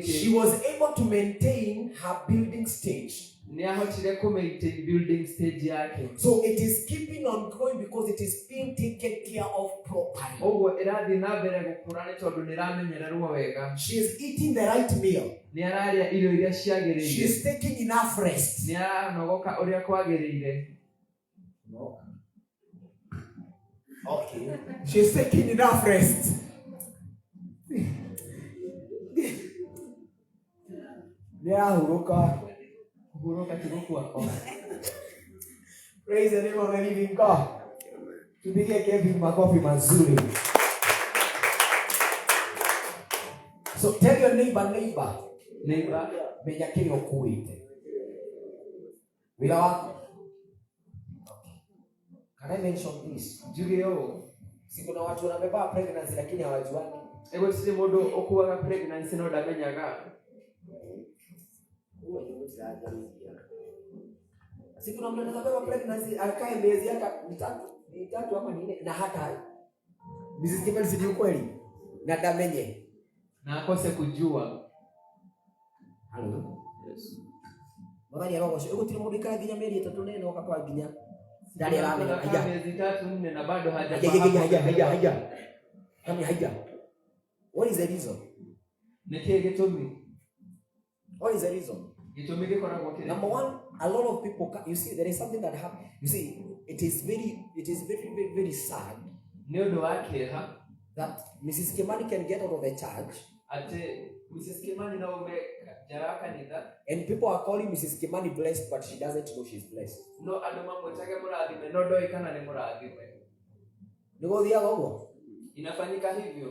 she was able to maintain her building stage. Ni ahotire ku maintain building stage yake. So it is keeping on growing because it is being taken care of properly. Ogo irathi na mbere gukura ni tondu ni ramenyererwo wega. She is eating the right meal. Ni araria irio iria ciagirire. She is taking enough rest. Ni aranogoka uria kwagirire. No. Okay. She is taking enough rest. Praise the name of the living God. Tupige Kevin makofi mazuri. So tell your neighbor, menya kile ukuite. Wila wako. Can I mention this? Jugeo. Si kuna watu wanabeba pregnancy lakini hawajuani. Ego sisi modo okuwa pregnancy no damenyaga. Siku na mtu anabeba pregnancy akae miezi yake mitatu ama 4 na hata Mrs. Kimel si ukweli na damenye na akose kujua. Hello. Yes. Magani yako sio uko tirimudika ginya miezi 3 nene wakatoa ginya. Ndani ya mimi haja. Miezi 3-4 na bado haja. Haja. What is the reason? Nikie getomi. What is the reason? Number one, a lot of people, you see, there is something that happens. You see, it is very sad that Mrs. Kimani can get out of the church. And people are calling Mrs. Kimani blessed, but she doesn't know she's blessed. Inafanyika hivyo.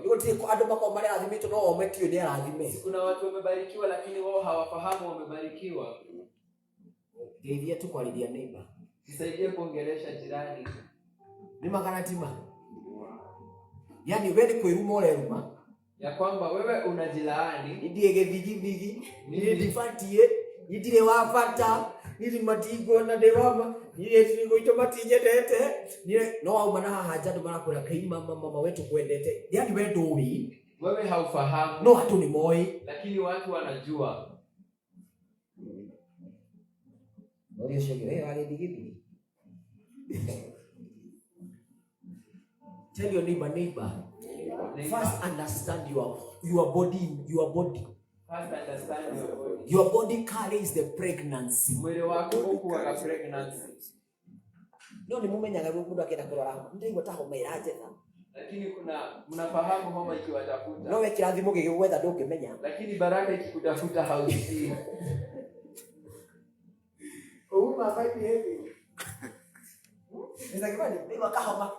Kuna watu wamebarikiwa lakini wao hawafahamu wamebarikiwa. Gaidia tu kwa lidia neighbor. Nisaidie kuongelesha jirani. Ni maganatima. Yaani wewe kwiruma ureruma. Ya kwamba wewe unajilaani. Ndiye gethigi. Ni difatie. Ndire wapata. Nili matigo na dewama. Nile tingo itomati nyetete. Nile no au mana haja ndo mara kwa kai mama wetu kuendete. Yaani wewe ndo wewe haufahamu. No hatu ni moi. Lakini watu wanajua. Ndio shogere wale digidi. Tell your neighbor. First understand your body. First understand your body. Your body carries the pregnancy. Mwili wako huwa pregnancy. No ni mumenyaga mundu akenda kurara. Ndaigo taho mairaje na. Lakini mnafahamu homa ikiwatafuta. No we kirathimo gigwetha ndukimenya. Lakini baraka ikikutafuta hausikii. Uma vai hivi. Nizakibani, ndio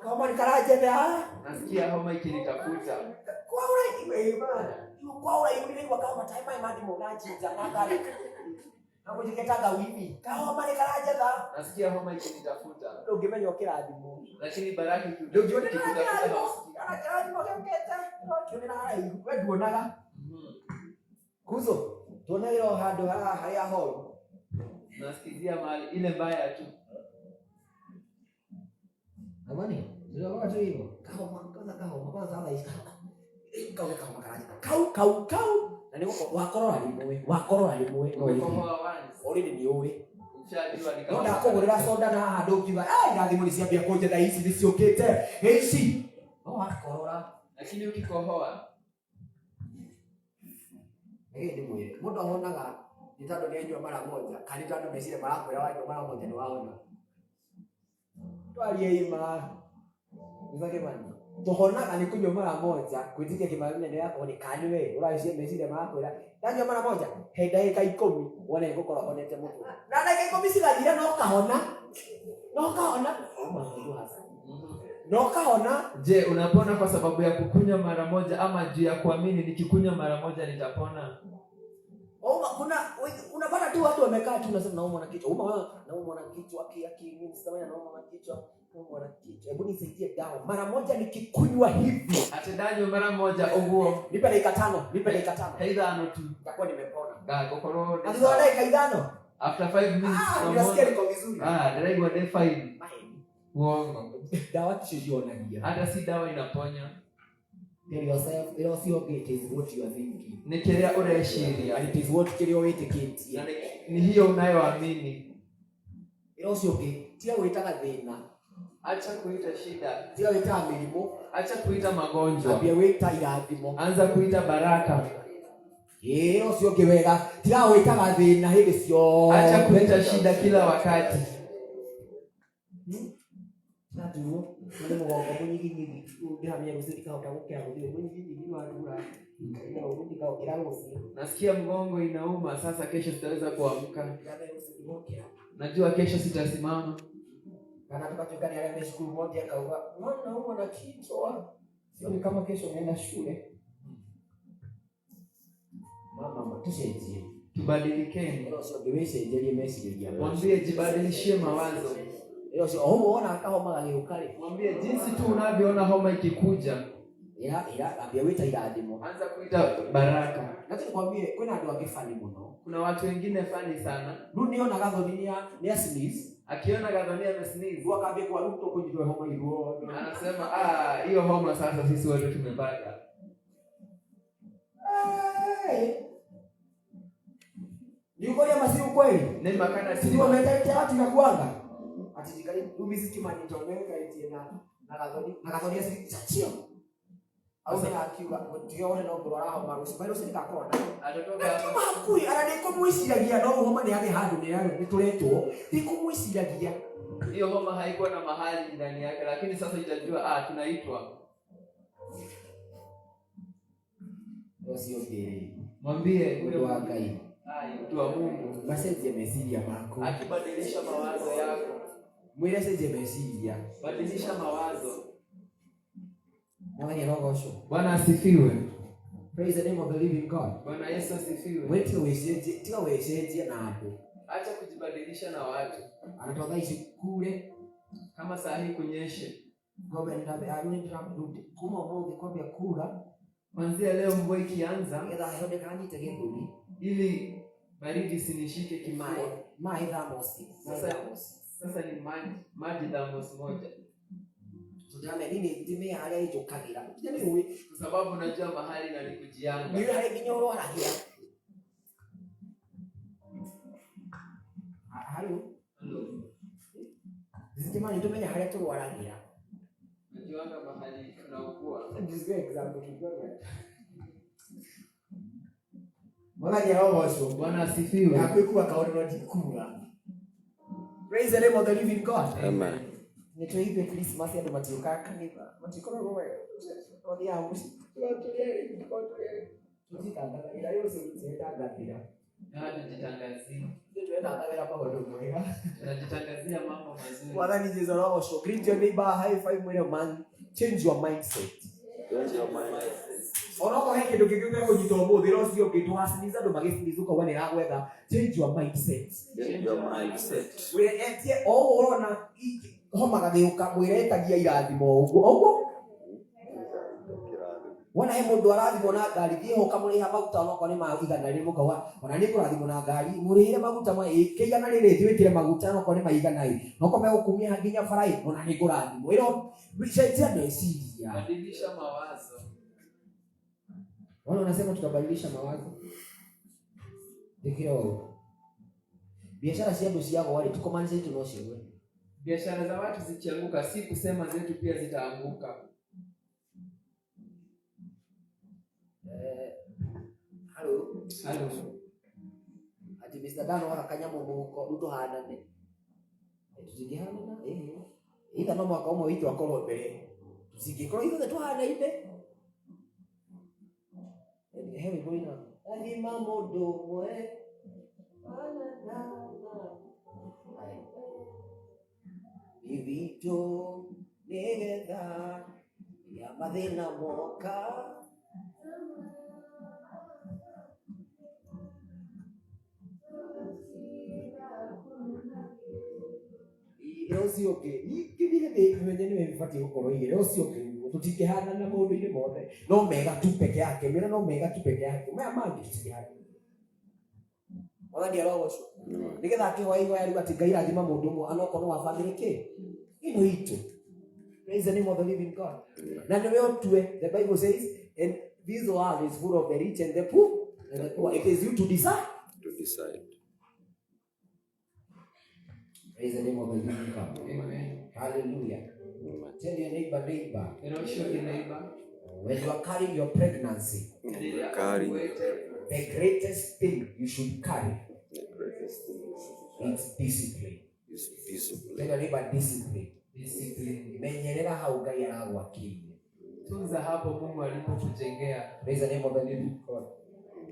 kama ni karaje na. Nasikia homa ikinitafuta. Kwa ule imeibana. Kwa ule yule kwa kama time imadi mugaji za ngari. Na kujiketaga wivi. Kama ni karaje na. Nasikia homa ikinitafuta. Ndio ungemenya kirathimo. Lakini baraka ndio ikikutafuta hausikii. Ana kirathimo kemketa. Ndio na hai. Wewe duonaga. Kuzo. Tunairo hado haya ho. Nasikizia mahali ile mbaya tu. Amani, ndio watu hivyo. Kao kwanza hapa hivi. Kao makaraji. Kau. Na niko wakorora limwe. Already ni owe. Ushajua ni kama. Ndio akogorera soda na hado kiwa. Ngathi muri ciambia konje hizi niciokete. Hici. No wakorora. Lakini ukikohoa. Ni mwili. Mundu ahonaga nitando nianywa mara moja. Kanita ndo mesile mara kwa wao mara moja ni waona. Twali ima. Nizake bani. Tohona ni kunywa mara moja. Kuitike kimamene yako ni kaniwe. Uraishie mesile mara kwa. Ndanywa mara moja. He dakika 10 wone gukora onete mutu. Na dakika 10 sigathira no kahona. No kahona. Je, unapona kwa sababu ya kukunywa mara moja ama juu ya kuamini nikikunywa mara moja nitapona? Unapata tu watu wamekaa tu unasema naumwa na kichwa. Naumwa na kichwa mimi sasa naumwa na kichwa. Hebu nisaidie dawa. Mara moja nikikunywa hivi. Atendanywa mara moja oguo. Nipe dakika 5. Haidhano tu. Nitakuwa nimepona. Kokoro. Ndio dakika 5. After 5 minutes. Unasikia niko vizuri. Ndio day 5. Uongo. Dawa kishiona ndia. Hata si dawa inaponya. Tell yourself, it is what you are thinking. Ni kile unayeshiria. And it is what kile wetiketi. Ni hiyo unayoamini. Tia wetaka thina. Acha kuita shida. Tia wetaka milimo. Acha kuita magonjwa. Ambia weta irathimo. Anza kuita baraka. Ucio kiwega. Tia wetaka thina hivi sio. Acha kuita shida kila wakati. Natu wale mgongo munyiginyi ngihamia rusika utagukea ndio munyiginyi wadura. Ndio urudika ukirarusi. Nasikia mgongo inauma, sasa kesho sitaweza kuamka. Najua kesho sitasimama. Kana tukachukana yale meshukuru moja akauga. Nauma na kichwa. Sio ni kama kesho naenda shule. Mama tusheje. Tubadilikeni. Sio geweshe je message ya. Mwambie jibadilishie mawazo. Sio umeona akahoma gagĩũka. Mwambie jinsi tu unavyoona homa ikikuja. Ambia wita irathimo. Anza kuita baraka. Nataka nikwambie kuna watu wakifani muno. Kuna watu wengine fani sana. Niona Gathoni ni sneeze. Akiona Gathoni amesneeze, wakaambia kwa mtu kujitoa homa hiyo. Anasema hiyo homa sasa sisi wote tumepata. Ni kweli ama si kweli? Ni makana si. Ndio mentality ya watu inakuanga. Atijikali ubisi kama nitomeka eti na Gathoni asichachio. Au ni akiwa ndio wale ndio bora marusi bado si nikakona atotoka hapa makui anadeko muisiragia no homa ni hali handu ni yale nituletwo ndiko muisiragia. Hiyo homa haikuwa na mahali ndani yake, lakini sasa itajua tunaitwa. Sio ngiri. Mwambie ule wa Ngai. Mtu wa Mungu. Message mesiria mako. Akibadilisha mawazo yako. Mwile message mesiria. Badilisha mawazo. Bwana asifiwe. Praise the name of the living God. Bwana Yesu asifiwe. Wewe wewe na hapo. Acha kujibadilisha na watu. Anatoka hizi kule kama saa hii kunyeshe. Ngome ndabe arudi tunarudi. Kuma umoja kwa vya kula. Kuanzia leo mvua ikianza, ndio hayo kani tegeni ili baridi sinishike kimai. Mai dhamosi. Sasa ni maji dhamos moja. Tujame nini ndimia hali hiyo kadira. Kwa sababu unajua mahali na nikujianga. Ni hali kinyoro halakia. Halo. Zikimani tumenya hali tu walagia. Unajianga mahali unaokuwa. This great example kidogo. Mwana ya roho Bwana asifiwe. Hakuwa kaona dikura. Praise the name of the living God. Amen. Nitoipe Christmas ya matioka kanisa. Matikono roho. Ndio yangu. Tutitanga ila yose tutenda bila. Tunajitangazia. Tunaenda kwa hodomo ya. Tunajitangazia mambo mazuri. Bwana ni Yesu roho show. Greet your neighbor, high five mwele man. Change your mindset. Change your mindset. Ono heke ndo kigeuka kujitombo thiro sio kitu hasiniza ndo magifilizuka wane ragwetha. Change your mindset. Change your mindset. We etie ona homa gageuka mwiretagia irathimo uguo wana he mundu arathimo na ngari thiho kamuriha maguta onoko ni maigana ri mukawa ona ni kurathimo na ngari murihire maguta ma ikigana riri thiwikire maguta onoko ni maigana ri noko megukumia nginya farai ona ni kurathimo iro bichetia mesiria. Badilisha mawazo. Wana unasema tutabadilisha mawazo. Dikio biashara cia nduci yako wale tukomanze tunoshiwe. Biashara za watu zikianguka, si kusema zetu pia zitaanguka. Halo. Ati Mr. Dano wakanya muko ruto hanane. Tuzigihana ita no mwaka umwe witu akoro mbere. Tuzigikoro hizo tuhana ide. Hewe boina. Ani mambo domwe. Ivito negetha ya mathina moka. Sio ke ikibile mwenye nimefati huko ile sio ke tutikehana na mundu ile mothe no mega tu peke yake mira no mega tu peke yake mea mangi tutikehana wala ndio roho sio nigetha ke waiwa yari ati Ngai rathima mundu mu anoko no wa family ke ino itu Praise the name of the living God. Na ndio the Bible says, and this world is full of the rich and the poor. And the poor. It is you to decide. Praise the name of the living God. Amen. Hallelujah. Tell your neighbor. When you are carrying your pregnancy, the greatest thing you should carry is discipline. Tell your neighbor discipline. Menyelera haugai anawakili. Tunza hapo Mungu alipokujengea. Praise the name of the living God.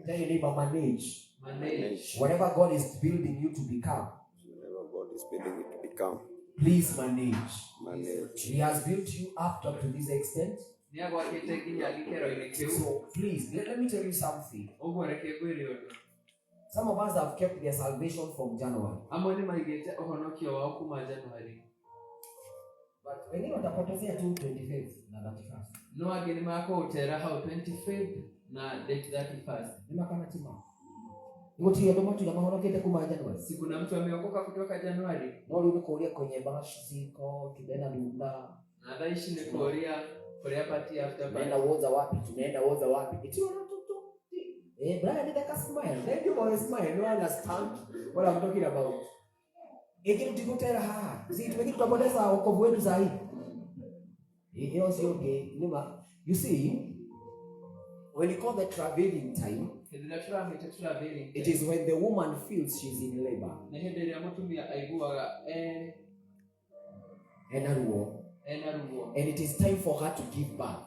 Tell your neighbor manage. Whatever God is building you to become. Please manage. He has built you up to this extent. So please, let me tell you something. Some of us have kept their salvation from January. But when you watapotezea tu 25th na 31st. No ageni mako utera hao 25th na date 31st. Nima kana tima. Ngoti ya domo tuna mahonokete kuma January. Si kuna mtu ameokoka kutoka Januari. Ndio ulikolia kwenye bash ziko kidena dunda. Na daishi ni korea party after bash. Tunaenda woza wapi? Iti watoto. Brian did a smile. Thank you for the smile. You understand what I'm talking about. Ekitu tikutera tumeki tutapoteza wokovu wetu zaidi. Hiyo sio okay. You see, when you call the travailing time, it is when the woman feels she's in labor. And it is time for her to give birth.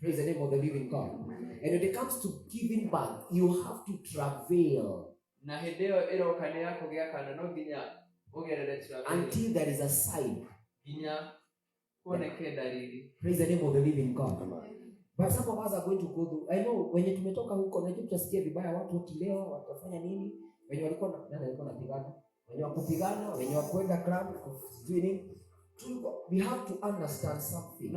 Praise the name of the living God. And when it comes to giving birth, you have to travail. Until there is a sign. Praise the name of the living God. But some of us are going to go through. I know when you tumetoka huko najua tutasikia vibaya watu wakilewa watafanya nini? Wenye walikuwa napigana. Wenye wakupigana, wenye wakwenda club doing. We have to understand something.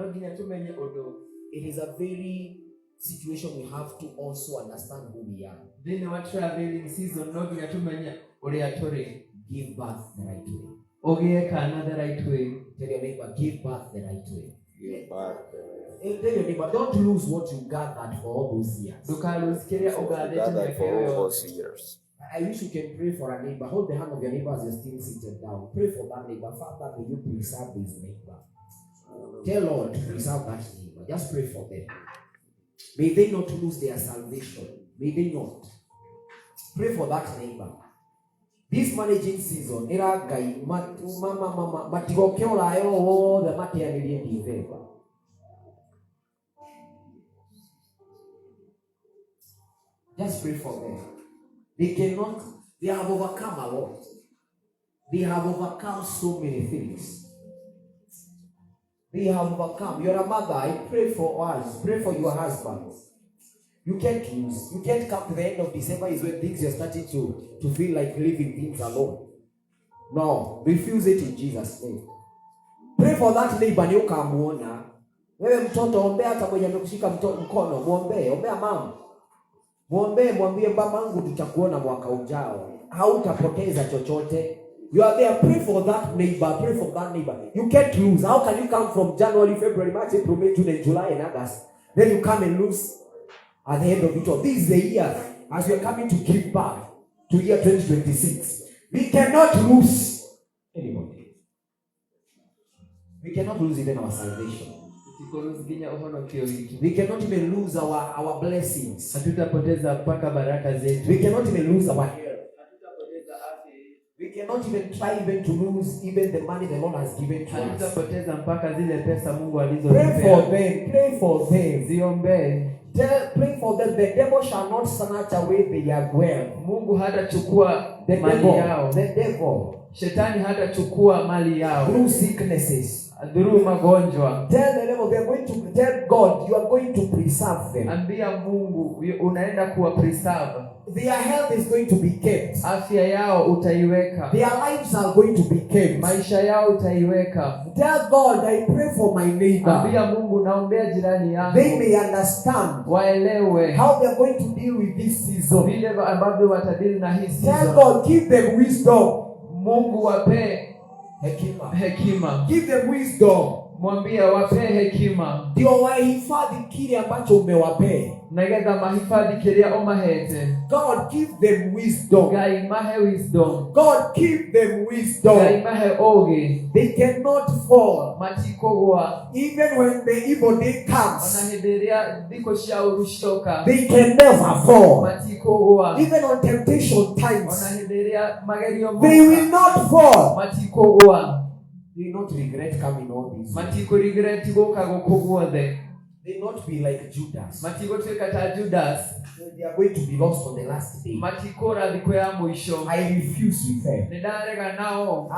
It is a very situation we have to also understand who we are. Then what traveling season no ginatumenya uriatore. Give birth the right way. The right way. Tell your neighbor, give birth the right way. Give birth. Tell your neighbor, don't lose what you gathered for all those years. I wish you can pray for a neighbor. Hold the hand of your neighbor as you're still seated down. Pray for that neighbor. Father, may you preserve this neighbor. Tell Lord to preserve that neighbor. Just pray for them. May they not lose their salvation. May they not. Pray for that neighbor. This managing season, era guy, mama, matigokeola yo the material in favor. Just pray for them. They have overcome a lot. They have overcome so many things. They have overcome. You're a mother. I pray for us. Pray for your husband. You can't lose. You can't come to the end of December is when things are starting to feel like leaving things alone. No. Refuse it in Jesus' name. Pray for that neighbor you kamuona. Wewe mtoto ombea hata mwenye amekushika mkono. Muombe. Ombea mama. Mwambie babangu tutakuona mwaka ujao. Hautapoteza chochote. You are there, pray for that neighbor, pray for that neighbor. You can't lose. How can you come from January, February, March, April, May, June, and July, and August? Then you come and lose at the end of it all. This is the year, as we are coming to give back to year 2026. We cannot lose anybody. We cannot lose even our salvation. We cannot even lose our blessings. We cannot even lose our health. We cannot even try to lose even the money the Lord has given to us. Pray for them. Pray for them. Pray for them. The devil shall not snatch away their wealth. The devil. Shetani hatachukua mali yao. Through sicknesses. Through magonjwa. Tell the devil tell God you are going to preserve them. Ambia Mungu unaenda kuwa preserve. Their health is going to be kept. Afya yao utaiweka. Their lives are going to be kept. Maisha yao utaiweka. Tell God I pray for my neighbor. Ambia Mungu naombea jirani yangu. They may understand. Waelewe. How they are going to deal with this season. Vile ambavyo watadili na hii season. Tell God give them wisdom. Mungu wape hekima. Give them wisdom. Mwambie wape hekima. Ndio wahifadhi kile ambacho umewapea. Nagetha mahifadhi kiria omahete. God give them wisdom. Ngai mahe wisdom. God give them wisdom. Ngai mahe ogi. They cannot fall. Matikogwa. Even when the evil day comes. Wanahenderia dhiko cia urushoka. They can never fall. Matikogwa. Even on temptation times. Wanahenderia magerio. They will not fall. Matikogwa. They will not regret coming all this. Matiko regret goka gokogwothe. They will not be like Judas. Matiko twekata Judas. They are going to be lost on the last day. Matikora dhiko ya mwisho. I refuse with them. Nedarega nao.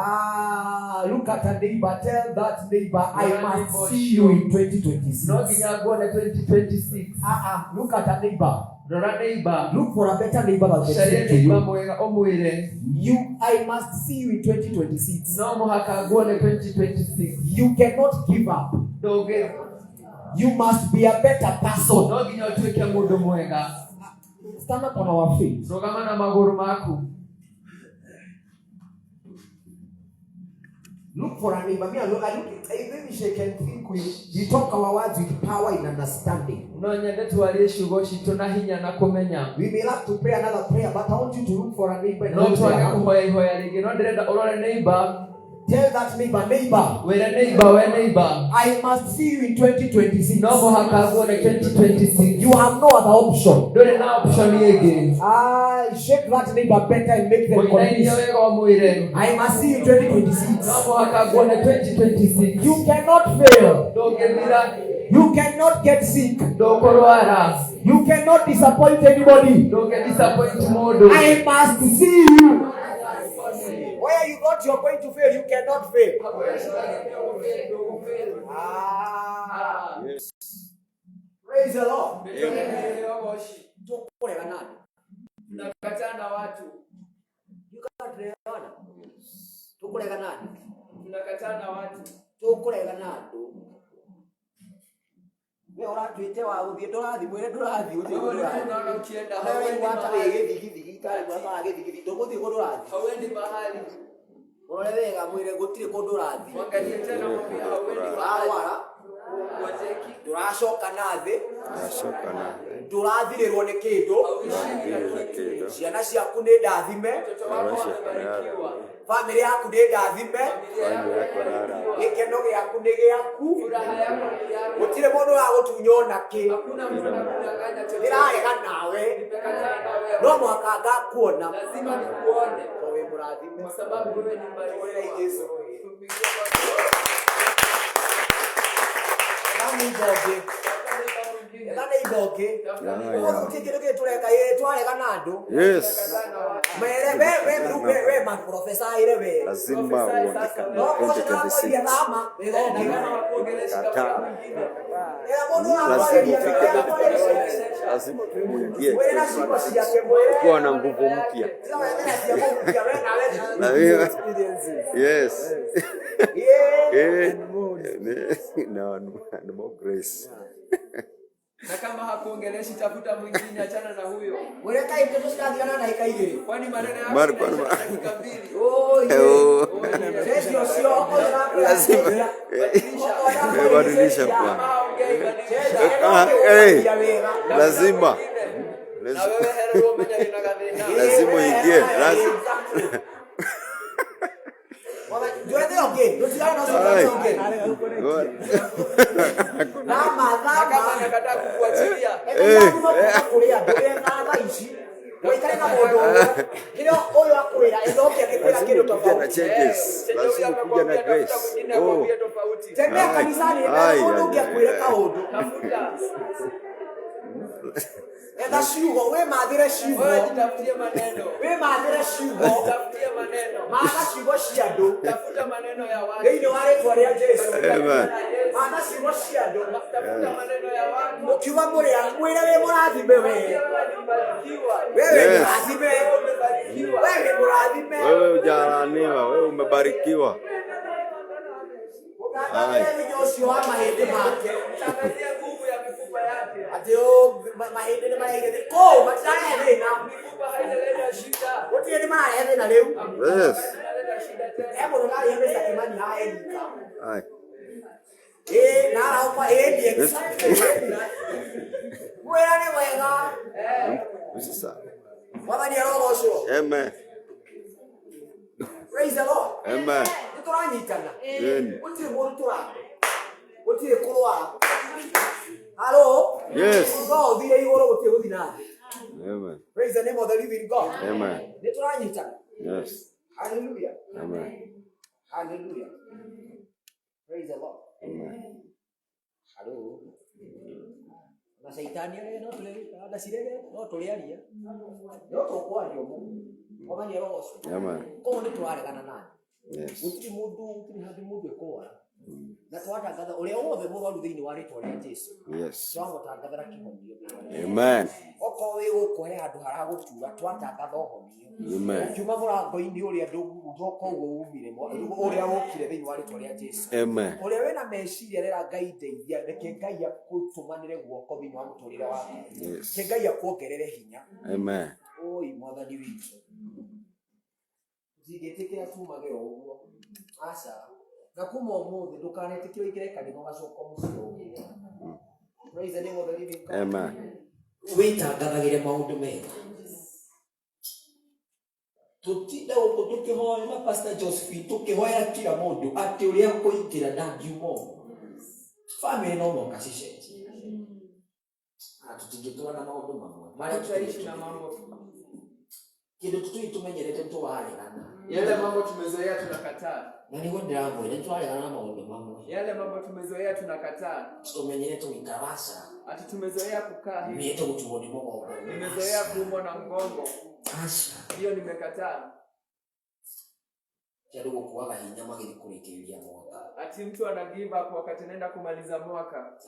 Look at a neighbor. Tell that neighbor, I must see you in 2026. No ginyagone 2026. Look at a neighbor. Look for a better neighbor than the to you. I must see you in 2026. No muhakagone 2026. You cannot give up. You must be a better person. No ginyotweke mundu mwega. Stand up on our feet. Rogama na maguru maku. Look for a neighbor. Maybe she can think we talk our words with power and understanding. No nyende tuarie shugo shitu na hinya na kumenya. We may have to pray another prayer, but I want you to look for a neighbor. No tuage kuhoya rigi. No ndirenda urore neighbor. Tell that neighbor, where neighbor, I must see you in 2026. No muhakagone 2026. You have no other option. Don't na option again. Shake that neighbor better and make them convinced. I must see you in 2026. No muhakagone 2026. You cannot fail. Don't get me that. You cannot get sick. Don't korwara. You cannot disappoint anybody. Don't get disappointed modo. I must see you. Where you thought you're going to fail, you cannot fail. Yes. Praise the Lord. Tunakatana watu. Tunakatana watu. Wewe unatuite wa uthie ndurathi mwire ndurathi uthie ndurathi unaona ukienda hawendi mahali githigithigi kali baba githigithigi tuguthie ndurathi hawendi mahali ore wega mwire gutire ndurathi mwangalie tena mwambie hawendi mahali wajeki turacoka nathi turathirĩrwo nĩ kĩndũ ciana ciaku nĩ ndathime family yaku nĩ ndathime gĩkeno gĩaku nĩ gĩaku gũtirĩ mũndũ wa gũtunywo nakĩ ndĩrarega nawe no mũhaka ngakuona wĩ mũrathime kwa sababu wewe ni mbarikiwa Yesu. Yes. Lazima kuwa na nguvu mpya. Yes. No, more grace. Na kama hakuongeleshi tafuta mwingine, achana na huyo. Mweleka hiyo tusikiana na ikaile. Kwani maneno yako dakika 2. Lazima. Badilisha kwa. Lazima. Lazima uingie. Enda shugo we madire shugo wewe jitafutie maneno we madire shugo jitafutie maneno maana shugo shiado tafuta maneno ya watu ndio wale tu ya Yesu amen maana shugo shiado tafuta maneno ya watu ukiwa muri mwire we murathime wewe murathime wewe murathime wewe ujaraniwa wewe umebarikiwa Joshua mahindi make nguvu ya mifupa yake atio mahindi ni mahindi ko mataya thina mifupa haileta shida wote ni mahindi na leo yes shida tena. Hebu ndio yeye za kimani haya nika. Hai. Na hapa ndiye. Wewe ni wega. Sasa. Baba ni roho sio. Amen. Praise the Lord. Amen. Tutoranyitana. Amen. Utire monitora. Utire kuroa. Hello? Yes. God, the igoro utire guthina. Amen. Praise the name of the living God. Amen. Tutoranyitana. Yes. Hallelujah. Amen. Hallelujah. Praise the Lord. Amen. Hello. Na shaitani yeye no tule ada sirege no tuliaria. No tokwa ndio. Baba ni roho. Amen. Ko ndi twaregana nani? Yes. Utiri hadi mundu ekora. Na twatangatha uria wothe muthoru thiini wa ritwa ria Jesu. Yes. Twamutangathira kihonio. Amen. Oko wi gukohe andu haragutura twatangatha uhonio. Amen. Ukiuma murango-ini uria nduguthoka uguo umire uria wokire thiini wa ritwa ria Jesu. Amen. Uria wina meciria rera Ngai ndeithia reke Ngai akutumanire guoko thiini wa muturire waku. Yes. Ke Ngai akuongerere hinya. Amen. Oi mwathani witu. Zigetekera tumage uguo. Aca. Na kuma umuthi ndukanetikire ikirekani no gacoka mucio. Praise the name of the living God. Amen. Witangathagire maundu mega. Tutinda uko tukihoya na Pastor Josephine tukihoya kila mundu ati uria kuingira ndangiumo. Family no moka cicenji. Tutingitwana maundu mamwe. Mara tutaishi na mambo. Kido tumenyerete tuwaregana. Yale mambo tumezoea tunakataa. Na ni wende hapo ile tuwaregana na maundu mamwe. Yale mambo tumezoea tunakataa. Tumenyerete mikawasa. Ati tumezoea kukaa hivi. Nimeto kutuoni mwa. Nimezoea kuumwa na mgongo. Asha. Hiyo nimekataa. Kidogo kuaga hinya magili kurekelia mwaka. Ati mtu ana give up wakati anaenda kumaliza mwaka.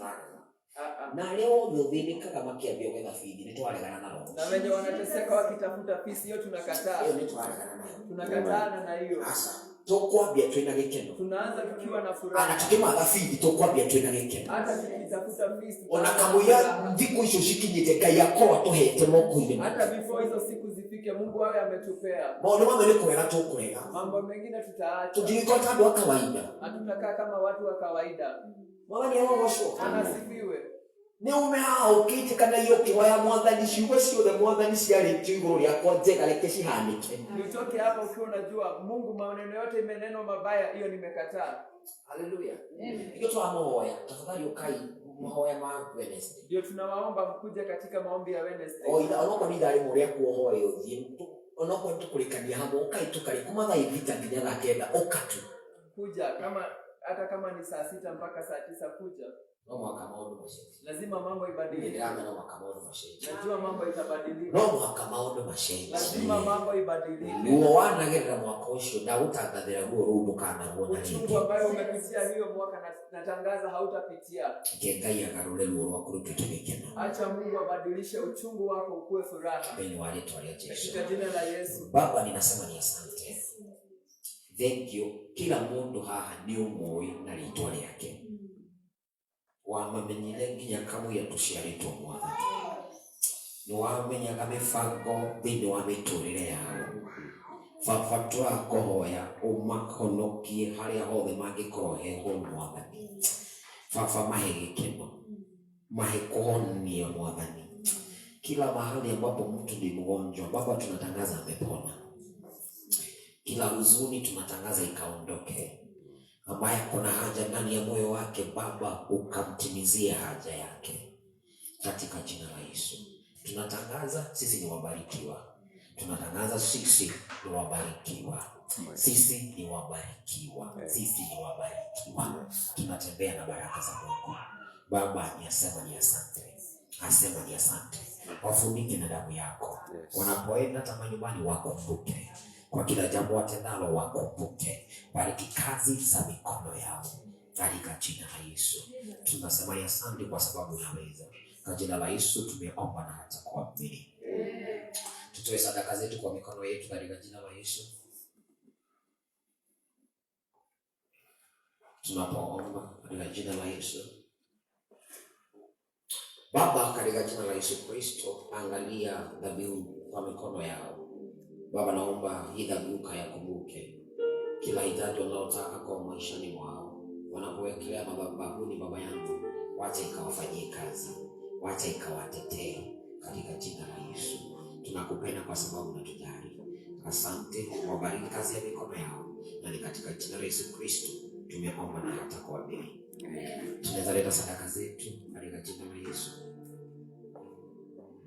Na leo ndio kama kiambia kwenda fidi ni twaregana nao. Na wenye wanateseka wakitafuta peace hiyo tunakataa. Hiyo ni twaregana nayo. Tunakataa na hiyo. Sasa tokwambia twina gikeno. Tunaanza tukiwa na furaha. Ana tukimaga fidi tokwambia twina gikeno. Hata tukitafuta peace. Ona kamuya ndiko ico shikinyite Ngai yakwa tuhete moko-ini. Hata before hizo siku zifike Mungu awe ametupea. Maundu mamwe ni kwega tukurega. Mambo mengine tutaacha. Tujikota andu wa kawaida. Hatutakaa kama watu wa kawaida. Mwana ni roho sio. Anasifiwe. Ni umehao ukiti kana hiyo kiwaya mwathani ciugo ciothe mwathani ciarĩtio igũrũ rĩakwa njega reke cihanĩke. Nitoke hapa ukiwa unajua Mungu maneno yote imeneno mabaya hiyo nimekataa. Haleluya. Ndio twamuhoya tafadhali ukai muhoya ma Wednesday. Ndio tunawaomba mkuje katika maombi ya Wednesday. Ida onoko ni ndari muria kuohoya uthie onoko tukulikania hamwe ukai tukari kumatha ivita nginya thaa kenda ukatu. Kuja kama hata kama ni saa 6 mpaka saa 9 kuja. No mwaka maundu macenjie. Lazima mambo ibadilike. No mwaka maundu macenjie. Najua mambo itabadilika. No mwaka maundu macenjie. Lazima mambo ibadilike. Guo wanagerera mwaka ucio ndagutangathira guo ru ndukanaguo na uchungu ambayo umepitia hiyo mwaka natangaza hautapitia. Ngai agarure ruo rwaku rutuike gikeno. Acha Mungu abadilishe uchungu wako ukuwe furaha. Beni wa ritwa rĩa Jesu. Katika jina la Yesu. Baba ninasema ni asante. Thank you. Kila mundu haha ni umoi na ritwa rĩake. Wamamenyire nginya kamuya tuciarĩtwo mwathani. Nĩ wamenyaga mĩbango thĩinĩ wa mĩtũrĩre yao. Baba tũrakũhoya ũmahonokie harĩa hothe mangĩkorwo heho mwathani. Baba mahe gĩkeno, mahe kuhonia mwathani. Kila mahali ambapo mtu ni mgonjwa Baba tunatangaza amepona. Kila huzuni tunatangaza ikaondoke. Ambaye kuna haja ndani ya moyo wake Baba ukamtimizie haja yake katika jina la Yesu. Tunatangaza sisi ni wabarikiwa. Tunatangaza sisi ni wabarikiwa. Sisi ni wabarikiwa. Sisi ni wabarikiwa. Tunatembea na baraka za Mungu. Baba ninasema ni asante. Asema ni asante. Wafunike na damu yako. Wanapoenda hata nyumbani wakumbuke. Kwa kila jambo watendalo wakumbuke. Bariki kazi za mikono yao. Katika jina la Yesu. Tunasema ni asante kwa sababu unaweza. Kwa jina la Yesu tumeomba na hata kuamini. Tutoe sadaka zetu kwa mikono yetu katika jina la Yesu. Tunapoomba katika jina la Yesu. Baba katika jina la Yesu Kristo, angalia dhabihu kwa mikono yao. Baba naomba hii dhabihu kayakumbuke. kila hitaji wanaotaka kwa maishani mwao, wanapowekelea madhabahuni, Baba yangu, wacha ikawafanyie kazi, wacha ikawatetee katika jina la Yesu. Tunakupenda kwa sababu unatujali. Asante, wabariki kazi ya mikono yao, na ni katika jina la Yesu Kristo tumeomba na hata kuamini. Tunaweza leta sadaka zetu katika jina la Yesu.